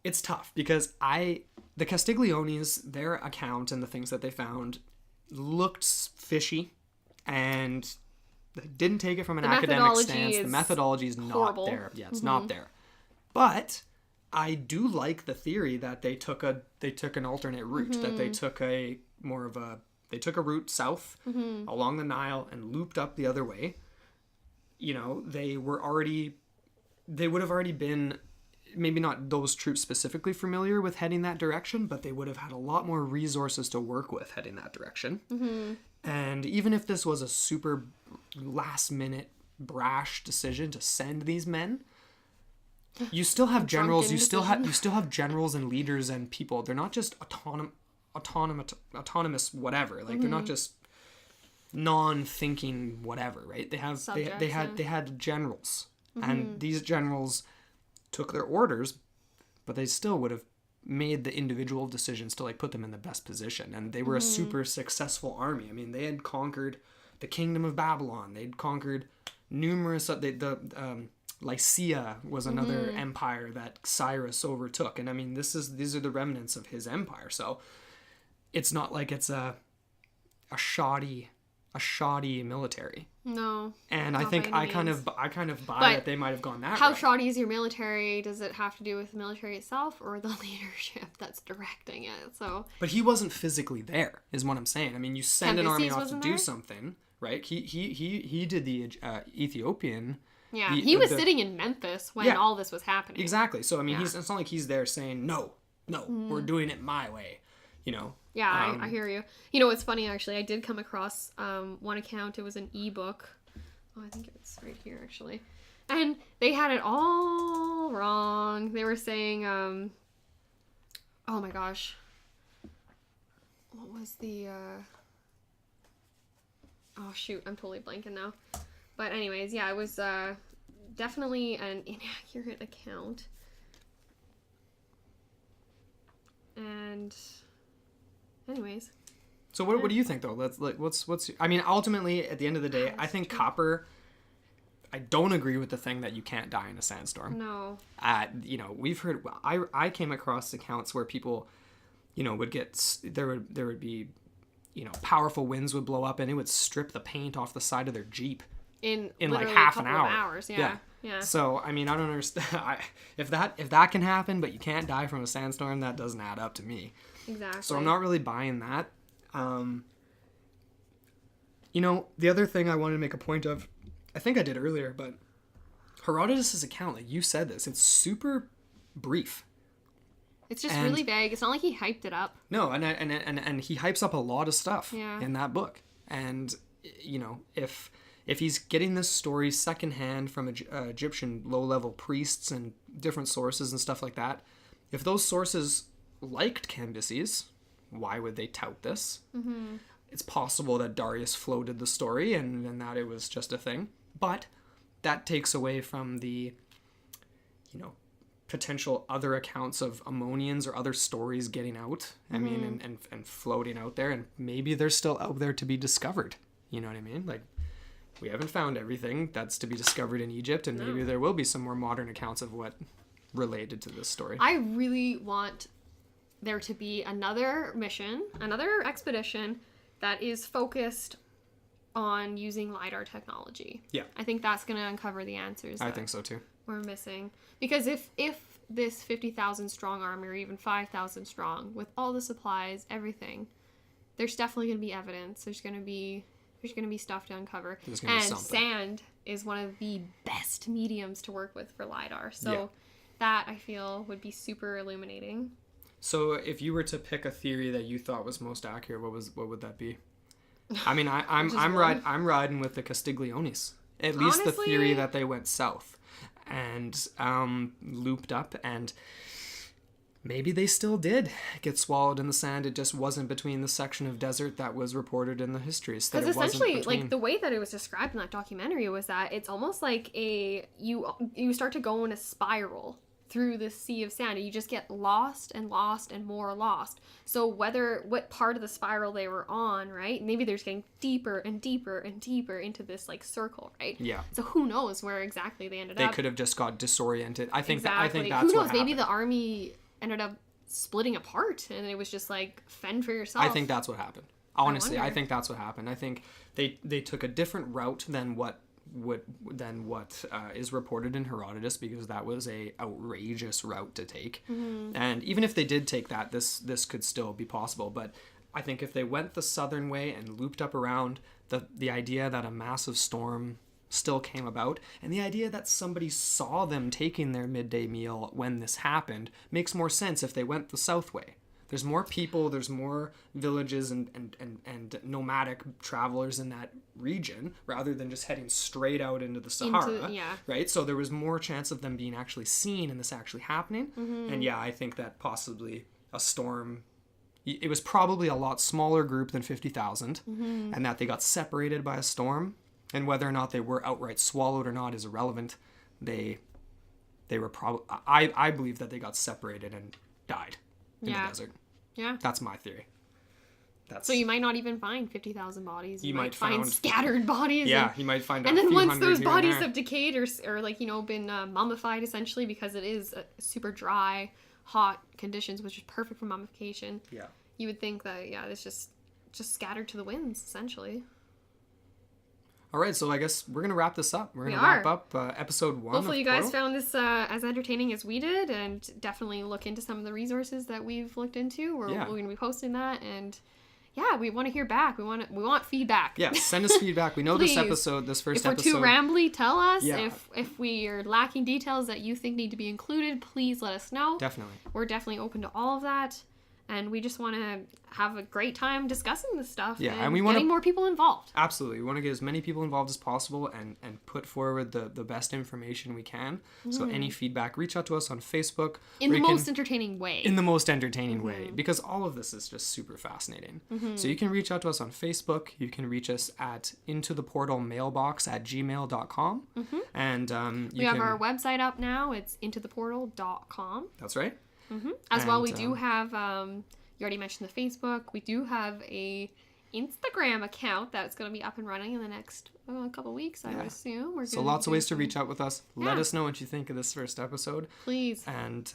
[SPEAKER 1] it's tough, because the Castigliones, their account and the things that they found looked fishy, and they didn't take it from an academic stance. The methodology is not there. Yeah, it's not there. But I do like the theory that they took an alternate route, that they took a route south along the Nile and looped up the other way. They would have already been, maybe not those troops specifically familiar with heading that direction, but they would have had a lot more resources to work with heading that direction. And even if this was a super last minute brash decision to send these men, you still have generals. You still have generals and leaders and people. They're not just autonomous whatever. They're not just non-thinking whatever. Right? They had generals, and these generals took their orders, but they still would have made the individual decisions to put them in the best position. And they were a super successful army. They had conquered the kingdom of Babylon. They'd conquered numerous Lycia was another empire that Cyrus overtook, and I mean these are the remnants of his empire. So it's not like it's a shoddy military.
[SPEAKER 2] No.
[SPEAKER 1] And I think I kind of buy that they might have gone that
[SPEAKER 2] how
[SPEAKER 1] route.
[SPEAKER 2] shoddy is your military? Does it have to do with the military itself or the leadership that's directing it? So.
[SPEAKER 1] But he wasn't physically there, is what I'm saying. I mean, you send an army off to do something, right? He did the Ethiopian.
[SPEAKER 2] Yeah, he was sitting in Memphis when all this was happening.
[SPEAKER 1] Exactly. So I mean, it's not like he's there saying no, we're doing it my way, you know.
[SPEAKER 2] Yeah, I hear you. You know, it's funny, actually. I did come across one account. It was an ebook. Oh, I think it's right here, actually. And they had it all wrong. They were saying, oh my gosh. What was the, oh shoot, I'm totally blanking now. But anyways, yeah, it was definitely an inaccurate account. And... anyways.
[SPEAKER 1] So what do you think though? What's I mean, ultimately at the end of the day, I think copper, I don't agree with the thing that you can't die in a sandstorm.
[SPEAKER 2] No.
[SPEAKER 1] You know, we've heard I came across accounts where people, you know, would get there would be, you know, powerful winds would blow up and it would strip the paint off the side of their Jeep in like half an hour.
[SPEAKER 2] Hours, yeah.
[SPEAKER 1] So, I mean, I don't understand if that can happen, but you can't die from a sandstorm, that doesn't add up to me.
[SPEAKER 2] Exactly.
[SPEAKER 1] So I'm not really buying that. You know, the other thing I wanted to make a point of, I think I did earlier, but Herodotus' account, like you said this, it's super brief.
[SPEAKER 2] It's just really vague. It's not like he hyped it up.
[SPEAKER 1] No, and he hypes up a lot of stuff in that book. And, you know, if he's getting this story secondhand from Egyptian low-level priests and different sources and stuff like that, if those sources liked Cambyses, why would they tout this? Mm-hmm. It's possible that Darius floated the story and that it was just a thing, but that takes away from the, you know, potential other accounts of Ammonians or other stories getting out. I mean, and floating out there, and maybe they're still out there to be discovered. You know what I mean? Like, we haven't found everything that's to be discovered in Egypt, and maybe there will be some more modern accounts of what related to this story.
[SPEAKER 2] I really want there to be another mission, another expedition that is focused on using LiDAR technology.
[SPEAKER 1] Yeah.
[SPEAKER 2] I think that's going to uncover the answers.
[SPEAKER 1] I think so too.
[SPEAKER 2] We're missing. Because if this 50,000 strong army, or even 5,000 strong, with all the supplies, everything, there's definitely going to be evidence. There's going to be stuff to uncover. And sand is one of the best mediums to work with for LiDAR. So that, I feel, would be super illuminating.
[SPEAKER 1] So if you were to pick a theory that you thought was most accurate, what would that be? I mean, I'm riding with the Castigliones. At least the theory that they went south and looped up, and maybe they still did get swallowed in the sand. It just wasn't between the section of desert that was reported in the histories.
[SPEAKER 2] Because essentially, like, the way that it was described in that documentary was that it's almost like you start to go in a spiral through the sea of sand, and you just get lost and lost and more lost. So what part of the spiral they were on, right? Maybe they're just getting deeper and deeper and deeper into this, like, circle, right?
[SPEAKER 1] Yeah.
[SPEAKER 2] So who knows where exactly they ended up?
[SPEAKER 1] They could have just got disoriented. I think that's
[SPEAKER 2] who knows?
[SPEAKER 1] What happened.
[SPEAKER 2] Maybe the army ended up splitting apart, and it was just like, fend for yourself.
[SPEAKER 1] I think that's what happened. Honestly, I think that's what happened. I think they took a different route than what is reported in Herodotus, because that was a outrageous route to take. Mm-hmm. And even if they did take that, this could still be possible. But I think if they went the southern way and looped up around, the idea that a massive storm still came about, and the idea that somebody saw them taking their midday meal when this happened makes more sense if they went the south way. There's more people, there's more villages and nomadic travelers in that region, rather than just heading straight out into the Sahara, right? So there was more chance of them being actually seen and this actually happening. Mm-hmm. And I think that possibly a storm, it was probably a lot smaller group than 50,000, mm-hmm. and that they got separated by a storm, and whether or not they were outright swallowed or not is irrelevant. They were probably, I believe that they got separated and died in the desert. Yeah. That's my theory.
[SPEAKER 2] So you might not even find 50,000 bodies. You might
[SPEAKER 1] find
[SPEAKER 2] scattered bodies.
[SPEAKER 1] Yeah, you might find.
[SPEAKER 2] And then once those bodies have decayed or like been mummified essentially, because it is super dry, hot conditions, which is perfect for mummification.
[SPEAKER 1] Yeah. You
[SPEAKER 2] would think that it's just scattered to the winds essentially.
[SPEAKER 1] All right, so I guess we're going to wrap this up. We're going to wrap up episode 1.
[SPEAKER 2] Hopefully you guys found this as entertaining as we did, and definitely look into some of the resources that we've looked into. We're going to be posting that, and we want to hear back. We want feedback.
[SPEAKER 1] Yeah, send us feedback. We know this first episode.
[SPEAKER 2] If we're too rambly, tell us. Yeah. If we are lacking details that you think need to be included, please let us know.
[SPEAKER 1] Definitely.
[SPEAKER 2] We're definitely open to all of that. And we just want to have a great time discussing this stuff and we want getting more people involved.
[SPEAKER 1] Absolutely. We want to get as many people involved as possible and put forward the best information we can. Mm-hmm. So any feedback, reach out to us on Facebook.
[SPEAKER 2] In the most entertaining way.
[SPEAKER 1] In the most entertaining way. Because all of this is just super fascinating. Mm-hmm. So you can reach out to us on Facebook. You can reach us at intotheportalmailbox@gmail.com. Mm-hmm. And
[SPEAKER 2] we have our website up now. It's intotheportal.com.
[SPEAKER 1] That's right.
[SPEAKER 2] Mm-hmm. As well, we do have, you already mentioned the Facebook, we do have a Instagram account that's going to be up and running in the next couple weeks, I would assume.
[SPEAKER 1] So lots of ways to reach out with us. Let us know what you think of this first episode.
[SPEAKER 2] Please.
[SPEAKER 1] And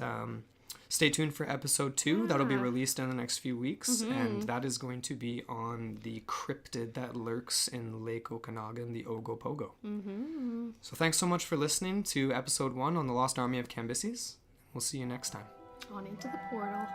[SPEAKER 1] stay tuned for episode 2. That'll be released in the next few weeks. Mm-hmm. And that is going to be on the cryptid that lurks in Lake Okanagan, the Ogopogo. Mm-hmm. So thanks so much for listening to episode 1 on the Lost Army of Cambyses. We'll see you next time.
[SPEAKER 2] On Into the Portal.